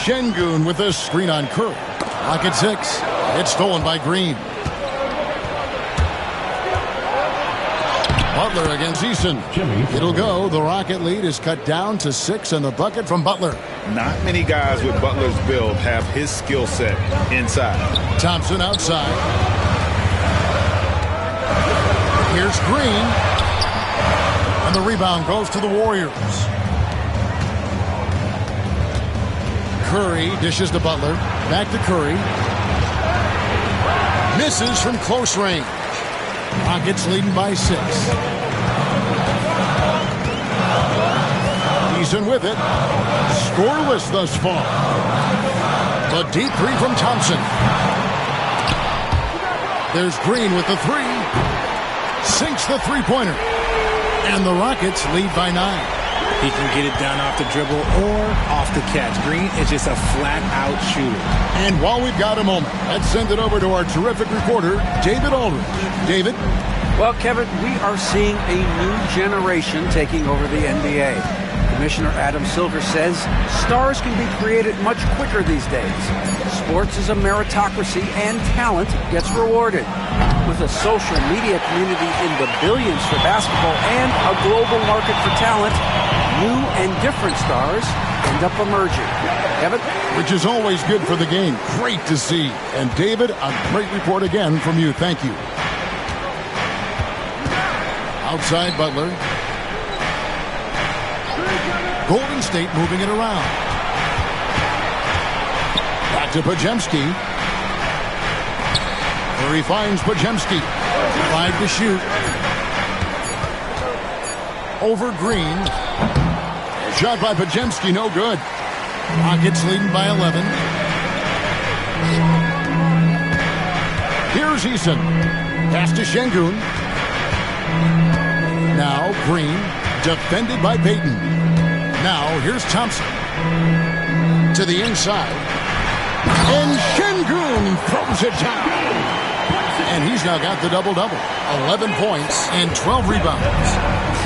Şengün with a screen on Curry. Rocket 6. It's stolen by Green. Butler against Eason. It'll go. The Rocket lead is cut down to 6 and the bucket from Butler. Not many guys with Butler's build have his skill set inside. Thompson outside. Here's Green. And the rebound goes to the Warriors. Curry dishes to Butler. Back to Curry. Misses from close range. Rockets leading by 6. Eason with it. Scoreless thus far. The deep 3 from Thompson. There's Green with the 3. Sinks the three-pointer. And the Rockets lead by 9. He can get it down off the dribble or off the catch. Green is just a flat-out shooter. And while we've got a moment, let's send it over to our terrific reporter, David Aldridge. David? Well, Kevin, we are seeing a new generation taking over the NBA. Commissioner Adam Silver says stars can be created much quicker these days. Sports is a meritocracy and talent gets rewarded. With a social media community in the billions for basketball and a global market for talent, new and different stars end up emerging. Kevin? Which is always good for the game. Great to see. And David, a great report again from you. Thank you. Outside Butler. Golden State moving it around. Back to Podziemski. Curry finds Podziemski. 5 to shoot. Over Green. Shot by Podziemski, no good. Rockets leading by 11. Here's Eason. Pass to Şengün. Now Green. Defended by Payton. Now here's Thompson. To the inside. And Şengün throws it down. And he's now got the double-double. 11 points and 12 rebounds.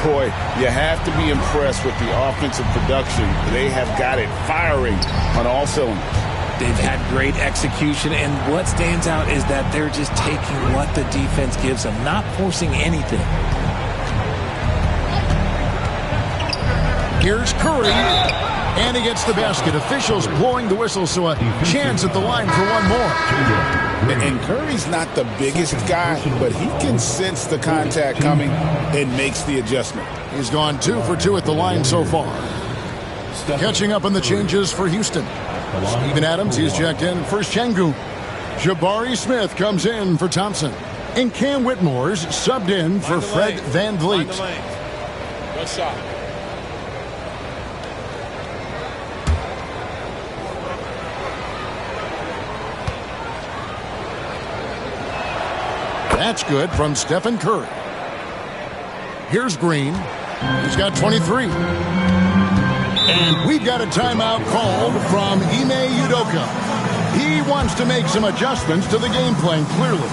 Boy, you have to be impressed with the offensive production. They have got it firing on all cylinders. They've had great execution, and what stands out is that they're just taking what the defense gives them, not forcing anything. Here's Curry. And he gets the basket. Officials blowing the whistle, so a chance at the line for one more. And Curry's not the biggest guy, but he can sense the contact coming and makes the adjustment. He's gone 2 for 2 at the line so far. Catching up on the changes for Houston. Steven Adams, he's checked in for Şengün. Jabari Smith comes in for Thompson. And Cam Whitmore's subbed in for Fred Van Vliet. Good shot. That's good from Stephen Curry. Here's Green. He's got 23. And we've got a timeout called from Ime Udoka. He wants to make some adjustments to the game plan, clearly.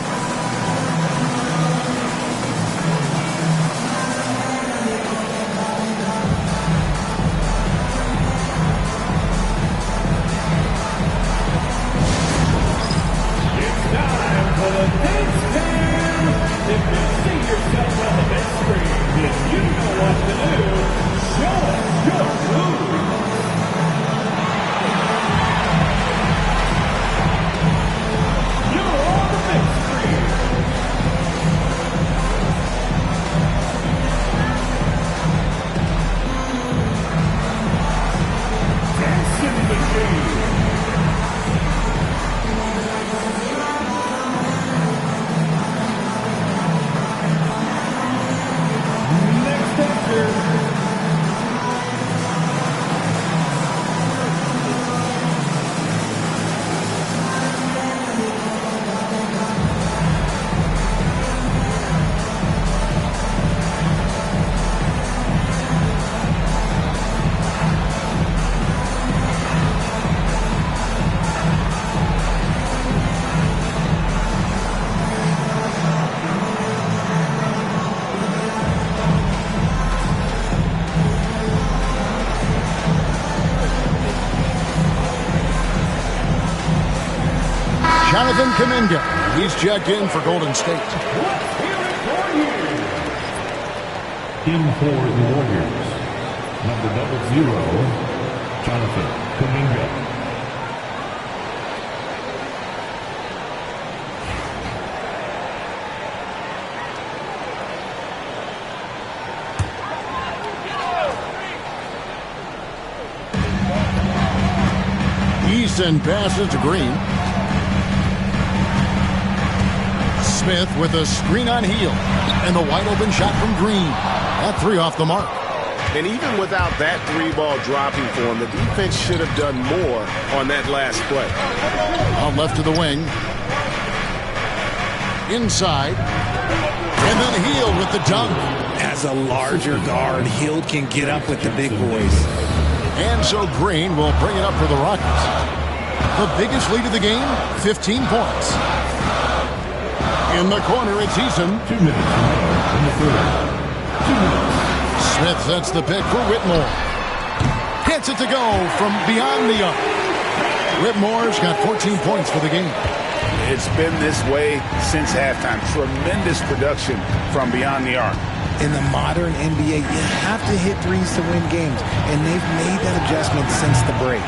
Jonathan Kuminga. He's checked in for Golden State. In for the Warriors, number 00, Jonathan Kuminga. Easton passes to Green. Smith with a screen on Hield. And the wide open shot from Green. That three off the mark. And even without that three ball dropping for him, the defense should have done more on that last play. Out left to the wing. Inside. And then Hield with the dunk. As a larger guard, Hield can get up with the big boys. And so Green will bring it up for the Rockets. The biggest lead of the game, 15 points. In the corner, it's Eason. 2 minutes in the third. 2 minutes. Smith sets the pick for Whitmore. Hits it to go from beyond the arc. Whitmore's got 14 points for the game. It's been this way since halftime. Tremendous production from beyond the arc. In the modern NBA, you have to hit threes to win games, and they've made that adjustment since the break.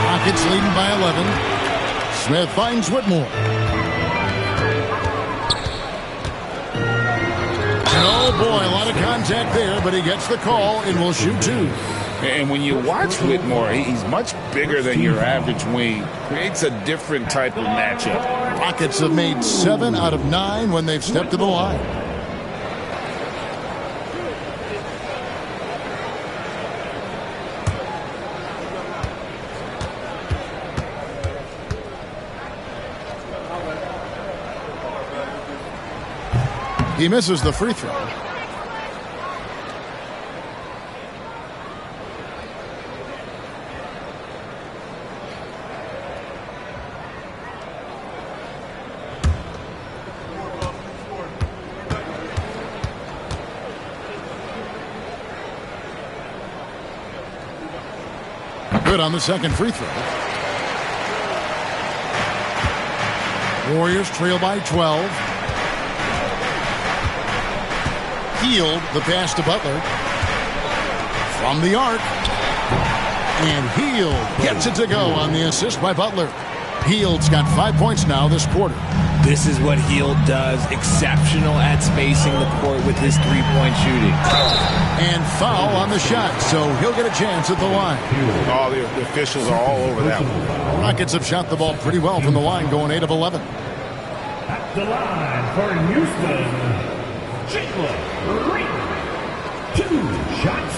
Rockets leading by 11. Smith finds Whitmore. Oh boy, a lot of contact there, but he gets the call and will shoot two. And when you watch Whitmore, he's much bigger than your average wing. Creates a different type of matchup. Rockets have made 7 out of 9 when they've stepped to the line. He misses the free throw. Good on the second free throw. Warriors trail by 12. Hield, the pass to Butler. From the arc. And Hield gets it to go on the assist by Butler. Hield's got 5 points now this quarter. This is what Hield does. Exceptional at spacing the court with his three-point shooting. And foul on the shot, so he'll get a chance at the line. All the officials are all over that one. Rockets have shot the ball pretty well from the line, going 8 of 11. At the line for Houston, Jalen Green. 2 shots.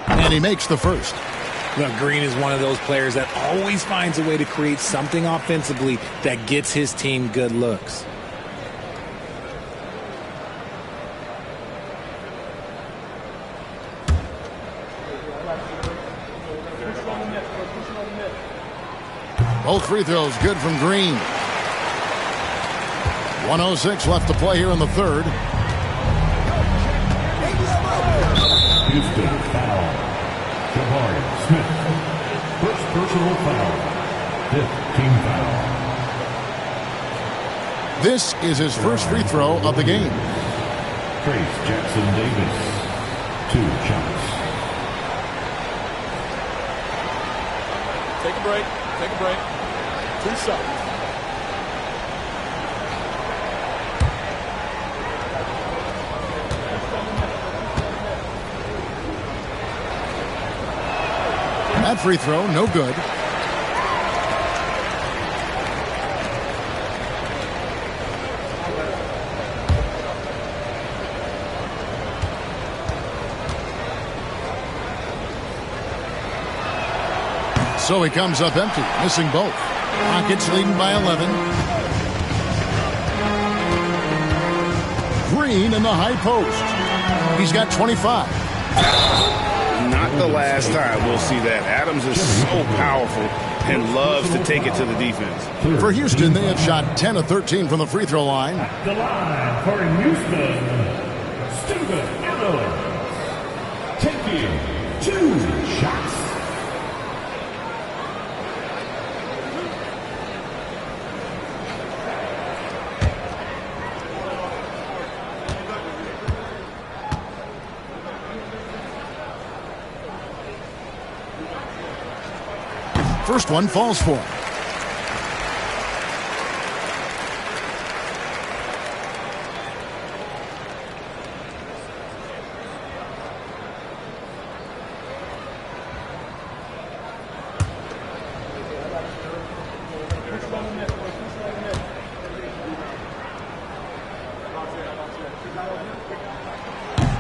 And he makes the first. Look, Green is one of those players that always finds a way to create something offensively that gets his team good looks. Both free throws good from Green. 1:06 left to play here in the third. Houston foul. Jabari Smith. First personal foul. 5th team foul. This is his first free throw of the game. Trace Jackson Davis. 2 shots. Take a break. Take a break. 2 shots. That free throw, no good. So he comes up empty, missing both. Rockets leading by 11. Green in the high post. He's got 25. Not the last time we'll see that. Adams is so powerful and loves to take it to the defense. For Houston, they have shot 10 of 13 from the free throw line. At the line for Houston, the Netherlands, taking 2 shots. First one falls for him.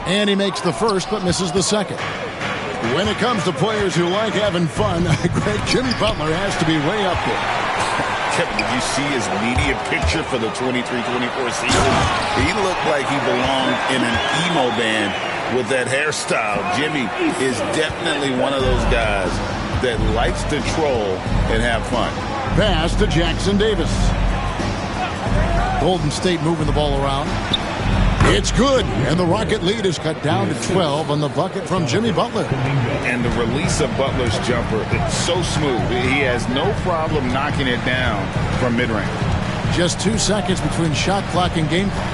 And he makes the first but misses the second. When it comes to players who like having fun, great Jimmy Butler has to be way up there. Kevin, did you see his media picture for the 23-24 season? He looked like he belonged in an emo band with that hairstyle. Jimmy is definitely one of those guys that likes to troll and have fun. Pass to Jackson Davis. Golden State moving the ball around. It's good, and the Rocket lead is cut down to 12 on the bucket from Jimmy Butler. And the release of Butler's jumper, it's so smooth. He has no problem knocking it down from mid-range. Just 2 seconds between shot clock and game clock.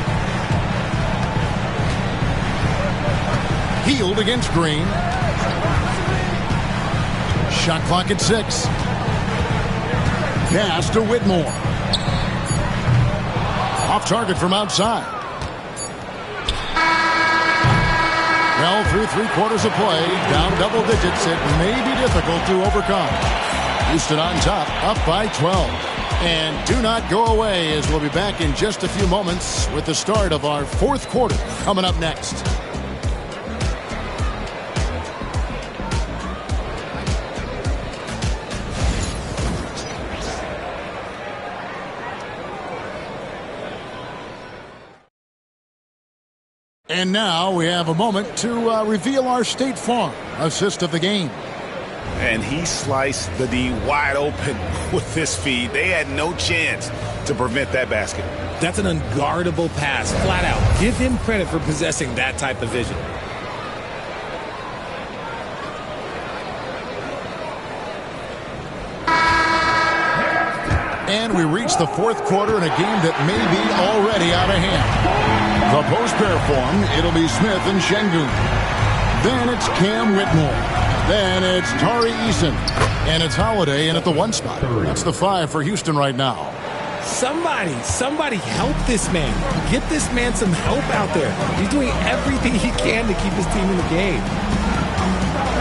Healed against Green. Shot clock at 6. Pass to Whitmore. Off target from outside. Well, through 3/4 of play, down double digits, it may be difficult to overcome. Houston on top, up by 12. And do not go away, as we'll be back in just a few moments with the start of our 4th quarter coming up next. And now we have a moment to reveal our State Farm assist of the game. And he sliced the D wide open with his feet. They had no chance to prevent that basket. That's an unguardable pass, flat out. Give him credit for possessing that type of vision. And we reach the 4th quarter in a game that may be already out of hand. The post pair form, it'll be Smith and Şengün. Then it's Cam Whitmore. Then it's Tari Eason. And it's Holiday in at the 1 spot. That's the 5 for Houston right now. Somebody help this man. Get this man some help out there. He's doing everything he can to keep his team in the game.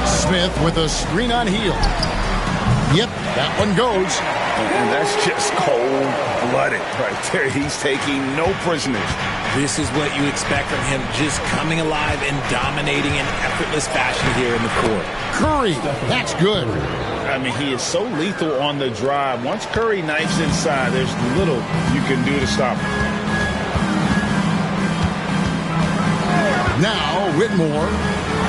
Smith with a screen on Hield. Yep, that one goes. And that's just cold-blooded right there. He's taking no prisoners. This is what you expect from him, just coming alive and dominating in effortless fashion here in the court. Curry, that's good. I mean, he is so lethal on the drive. Once Curry knifes inside, there's little you can do to stop him. Now, Whitmore.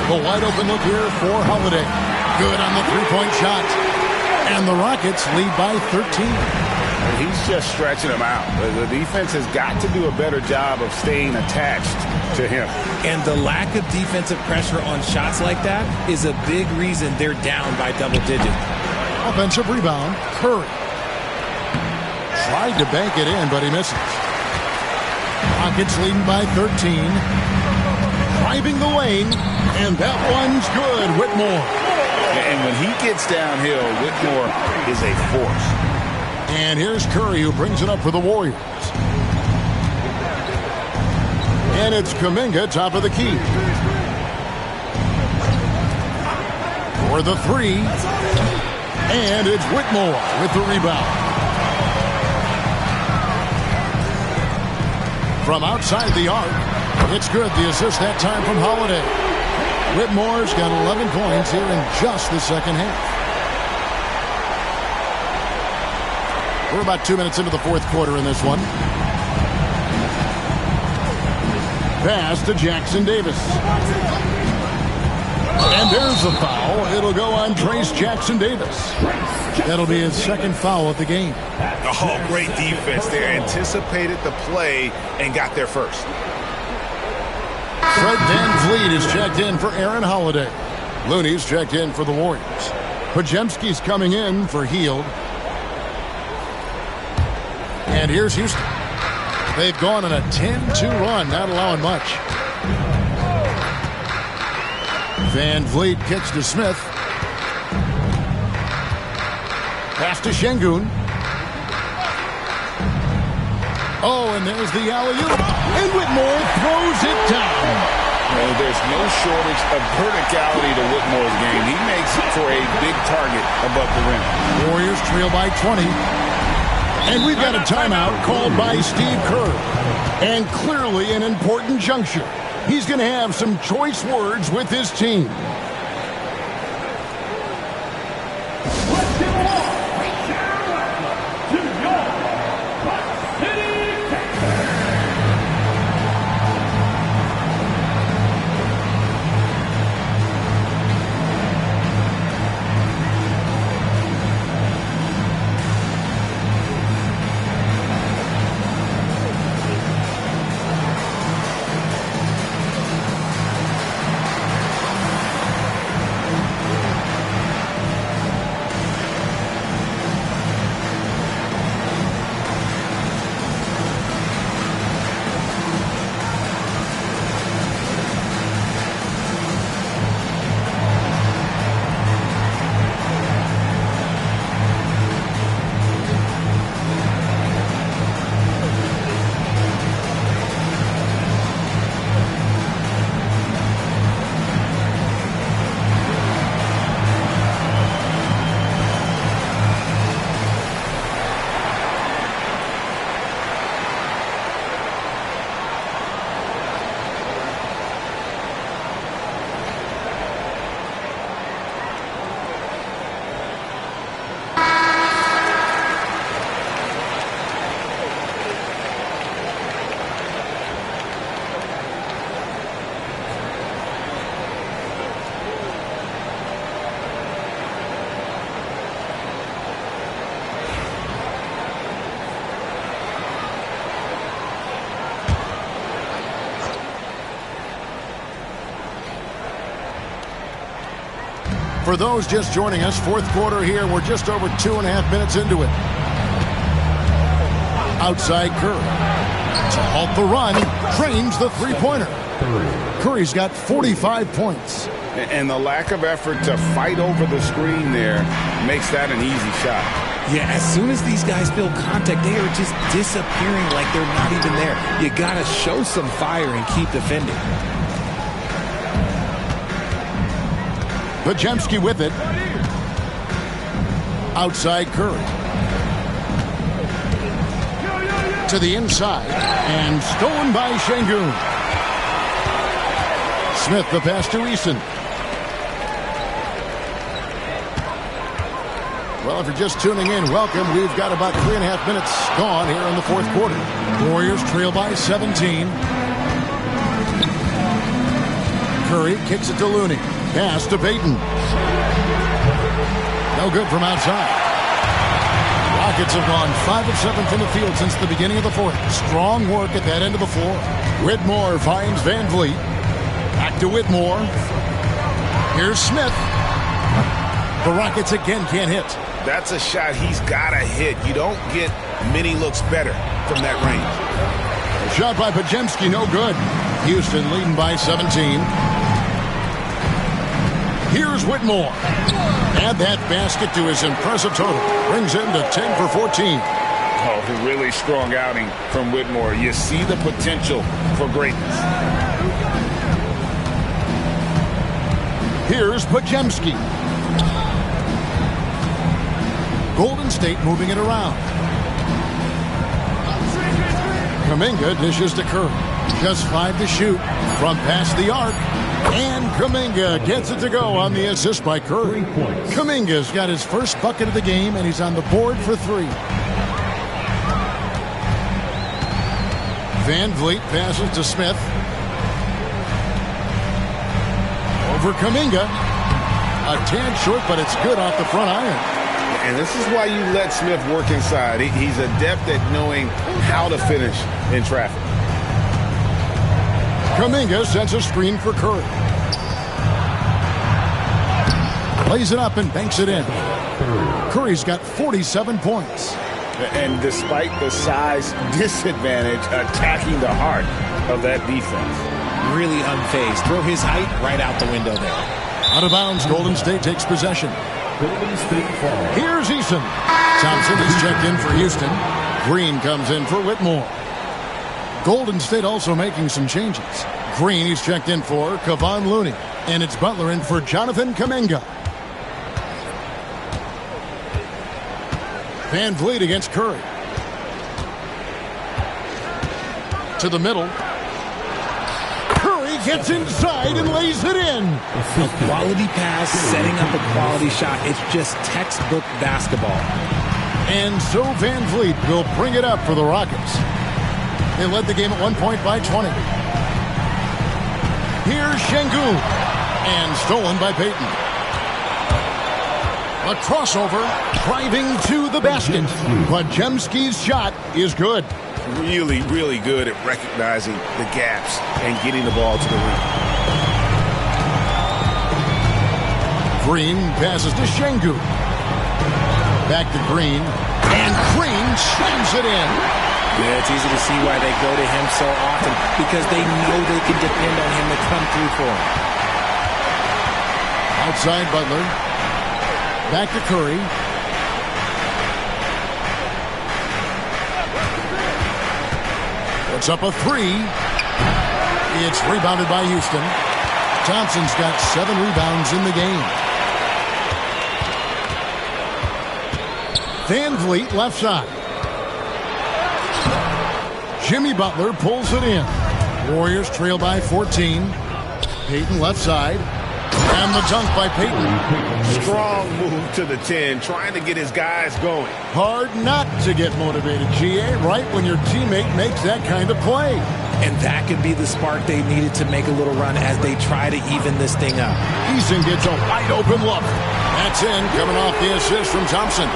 The wide open look here for Holiday. Good on the three-point shot. And the Rockets lead by 13. He's just stretching them out. The defense has got to do a better job of staying attached to him. And the lack of defensive pressure on shots like that is a big reason they're down by double digits. Offensive rebound, Curry. Tried to bank it in, but he misses. Rockets leading by 13. Driving the lane, and that one's good, Whitmore. And when he gets downhill, Whitmore is a force. And here's Curry, who brings it up for the Warriors. And it's Kuminga, top of the key. For the 3. And it's Whitmore with the rebound. From outside the arc, it's good. The assist that time from Holiday. Whitmore's got 11 points here in just the second half. We're about 2 minutes into the 4th quarter in this one. Pass to Jackson Davis. And there's a foul. It'll go on Trayce Jackson Davis. That'll be his second foul of the game. Oh, great defense there. Anticipated the play and got there first. Fred VanVleet is checked in for Aaron Holiday. Looney's checked in for the Warriors. Podziemski's coming in for Hield. And here's Houston. They've gone on a 10-2 run, not allowing much. VanVleet kicks to Smith. Pass to Şengün. Oh, and there's the alley-oop. And Whitmore throws it down. There's no shortage of verticality to Whitmore's game. He makes it for a big target above the rim. Warriors trail by 20. And we've got a timeout called by Steve Kerr. And clearly an important juncture. He's going to have some choice words with his team. For those just joining us, fourth quarter here. We're just over 2.5 minutes into it. Outside Curry. To halt the run, drains the three-pointer. Curry's got 45 points. And the lack of effort to fight over the screen there makes that an easy shot. Yeah, as soon as these guys feel contact, they are just disappearing like they're not even there. You got to show some fire and keep defending. Podziemski with it. Outside Curry. To the inside. And stolen by Şengün. Smith the pass to Eason. Well, if you're just tuning in, welcome. We've got about 3.5 minutes gone here in the fourth quarter. Warriors trail by 17. Curry kicks it to Looney. Pass to Payton. No good from outside. Rockets have gone 5 of 7 from the field since the beginning of the fourth. Strong work at that end of the floor. Whitmore finds VanVleet. Back to Whitmore. Here's Smith. The Rockets again can't hit. That's a shot he's got to hit. You don't get many looks better from that range. A shot by Podziemski, no good. Houston leading by 17. Here's Whitmore. Add that basket to his impressive total. Brings him to 10 for 14. Oh, a really strong outing from Whitmore. You see the potential for greatness. Here's Podziemski. Golden State moving it around. Kuminga dishes to Curry. Just 5 to shoot from past the arc. And Kuminga gets it to go on the assist by Curry. Kuminga's got his first bucket of the game, and he's on the board for 3. VanVleet passes to Smith. Over Kuminga. A tad short, but it's good off the front iron. And this is why you let Smith work inside. He's adept at knowing how to finish in traffic. Kuminga sends a screen for Curry. Lays it up and banks it in. Curry's got 47 points. And despite the size disadvantage, attacking the heart of that defense. Really unfazed. Throw his height right out the window there. Out of bounds, Golden State takes possession. Golden State ball. Here's Eason. Thompson is checked in for Houston. Green comes in for Whitmore. Golden State also making some changes. Green is checked in for Kevon Looney. And it's Butler in for Jonathan Kuminga. Van Vliet against Curry. To the middle. Curry gets inside and lays it in. A quality pass, setting up a quality shot. It's just textbook basketball. And so Van Vliet will bring it up for the Rockets. They led the game at 1 point by 20. Here's Şengün. And stolen by Payton. A crossover, driving to the basket. Podziemski's shot is good. Really, really good at recognizing the gaps and getting the ball to the rim. Green passes to Şengün. Back to Green. And Green slams it in. Yeah, it's easy to see why they go to him so often, because they know they can depend on him to come through for them. Outside Butler. Back to Curry. Puts up a three. It's rebounded by Houston. Thompson's got 7 rebounds in the game. Van Vliet left side. Jimmy Butler pulls it in. Warriors trail by 14. Payton left side. And the dunk by Payton. Strong move to the 10, trying to get his guys going. Hard not to get motivated, GA, right when your teammate makes that kind of play. And that could be the spark they needed to make a little run as they try to even this thing up. Eason gets a wide open look. That's in, coming off the assist from Thompson.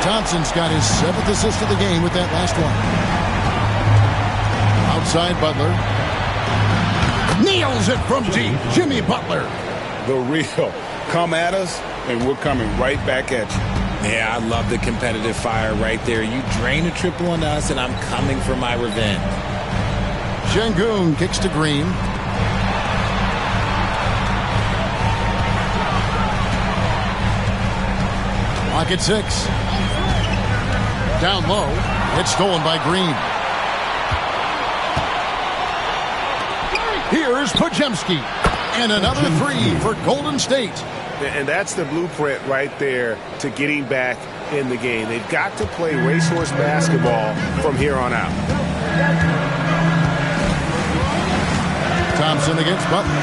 Thompson's got his 7th assist of the game with that last one. Outside Butler. Nails it from deep. Jimmy Butler. The real. Come at us, and we're coming right back at you. Yeah, I love the competitive fire right there. You drain a triple on us, and I'm coming for my revenge. Şengün kicks to Green. Clock at 6. Down low. It's stolen by Green. Here's Podziemski. And another three for Golden State. And that's the blueprint right there to getting back in the game. They've got to play racehorse basketball from here on out. Thompson against Butler.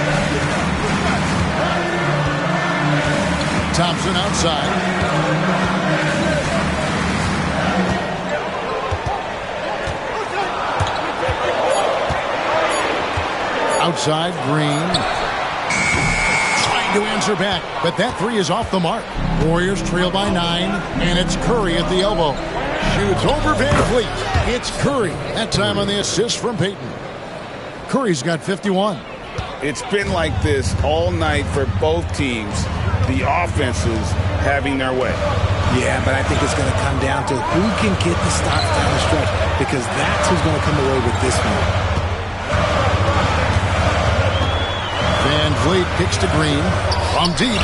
Thompson outside. Outside, Green. Trying to answer back, but that three is off the mark. Warriors trail by 9, and it's Curry at the elbow. Shoots over Van Vliet. It's Curry, that time on the assist from Payton. Curry's got 51. It's been like this all night for both teams. The offenses having their way. Yeah, but I think it's going to come down to who can get the stops down the stretch, because that's who's going to come away with this one. Van Vliet kicks to Green from deep.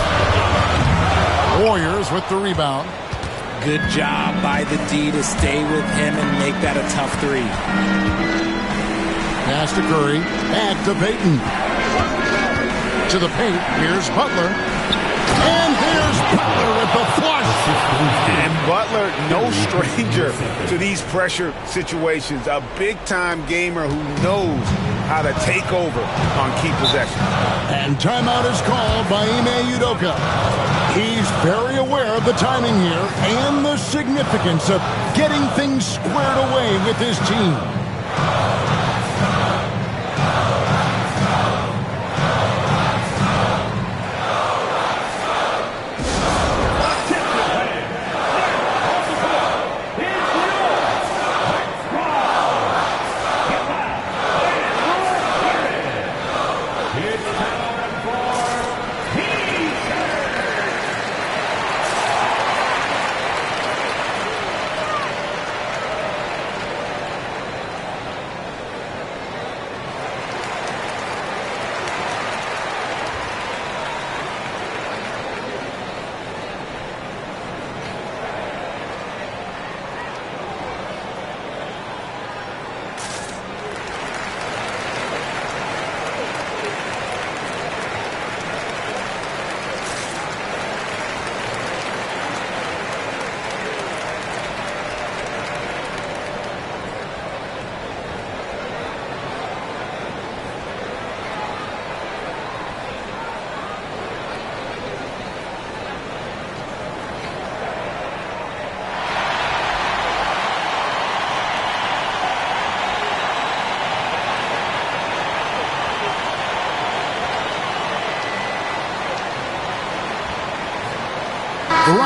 Warriors with the rebound. Good job by the D to stay with him and make that a tough three. Pass to Curry. Back to Payton. To the paint. Here's Butler. And here's Butler with the flush. And Butler, no stranger to these pressure situations. A big-time gamer who knows how to take over on key possession. And timeout is called by Ime Udoka. He's very aware of the timing here and the significance of getting things squared away with his team.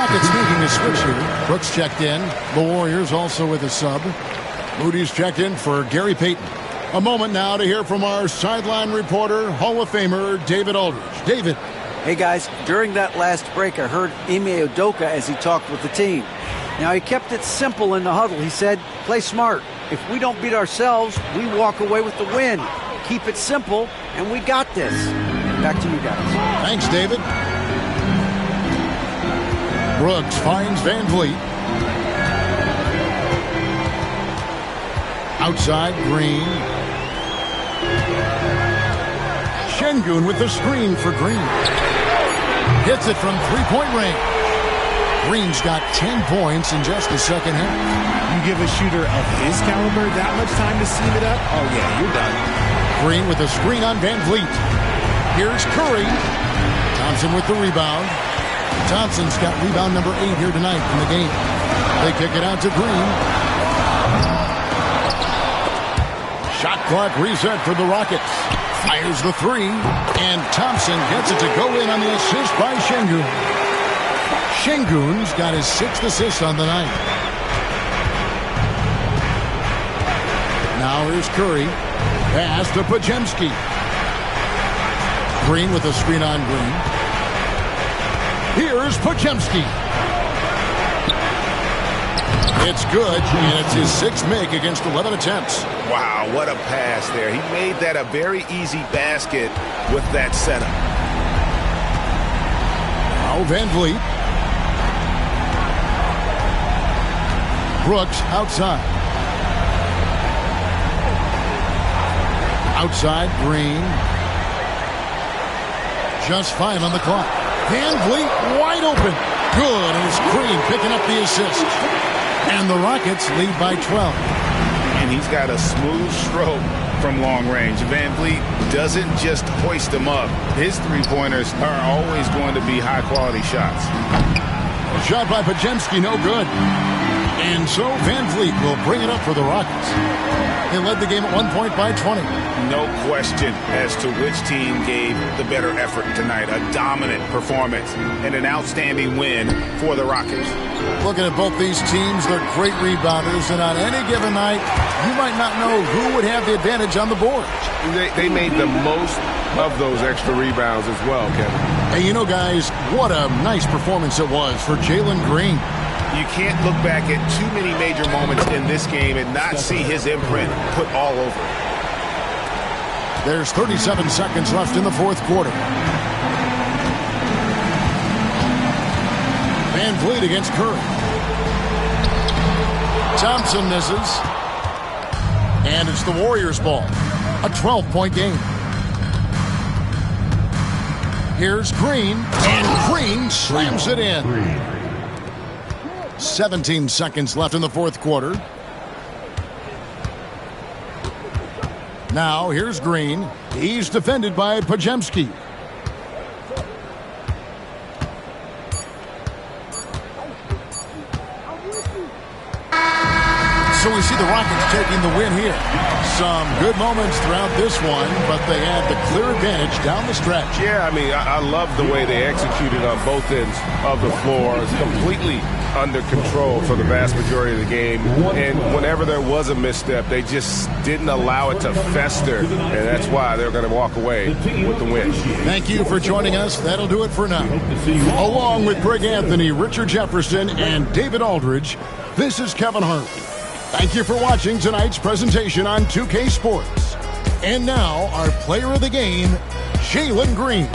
Rockets making a switch here. Brooks checked in. The Warriors also with a sub. Moody's checked in for Gary Payton. A moment now to hear from our sideline reporter, Hall of Famer David Aldridge. David. Hey, guys, during that last break, I heard Ime Udoka as he talked with the team. Now, he kept it simple in the huddle. He said, play smart. If we don't beat ourselves, we walk away with the win. Keep it simple, and we got this. Back to you guys. Thanks, David. Brooks finds Van Vliet. Outside, Green. Şengün with the screen for Green. Hits it from three-point range. Green's got 10 points in just the second half. You give a shooter of his caliber that much time to seam it up? Oh, yeah, you're done. Green with a screen on Van Vliet. Here's Curry. Thompson with the rebound. Thompson's got rebound number 8 here tonight in the game. They kick it out to Green. Shot clock reset for the Rockets. Fires the three, and Thompson gets it to go in on the assist by Şengün. Şengün's got his 6th assist on the night. Now here's Curry. Pass to Podziemski. Green with a screen on Green. Here's Podziemski. It's good, and it's his 6th make against 11 attempts. Wow, what a pass there. He made that a very easy basket with that setup. Now Van Vliet. Brooks outside. Outside, Green. Just 5 on the clock. Van Vliet wide open. Good, and it's Green picking up the assist. And the Rockets lead by 12. And he's got a smooth stroke from long range. Van Vliet doesn't just hoist them up. His three-pointers are always going to be high-quality shots. A shot by Podziemski, no good. And so Van Vliet will bring it up for the Rockets. They led the game at 1 point by 20. No question as to which team gave the better effort tonight. A dominant performance and an outstanding win for the Rockets. Looking at both these teams, they're great rebounders, and on any given night, you might not know who would have the advantage on the board. They made the most of those extra rebounds as well, Kevin. Hey, you know, guys, what a nice performance it was for Jalen Green. You can't look back at too many major moments in this game and not see his imprint put all over it. There's 37 seconds left in the fourth quarter. Van Vliet against Curry. Thompson misses. And it's the Warriors' ball. A 12-point game. Here's Green. And Green slams it in. 17 seconds left in the fourth quarter. Now here's Green. He's defended by Podziemski. So we see the Rockets taking the win here. Some good moments throughout this one, but they had the clear advantage down the stretch. Yeah, I mean, I love the way they executed on both ends of the floor. It's completely under control for the vast majority of the game. And whenever there was a misstep, they just didn't allow it to fester. And that's why they're going to walk away with the win. Thank you for joining us. That'll do it for now. Along with Greg Anthony, Richard Jefferson, and David Aldridge, this is Kevin Harlan. Thank you for watching tonight's presentation on 2K Sports. And now, our player of the game, Jalen Green.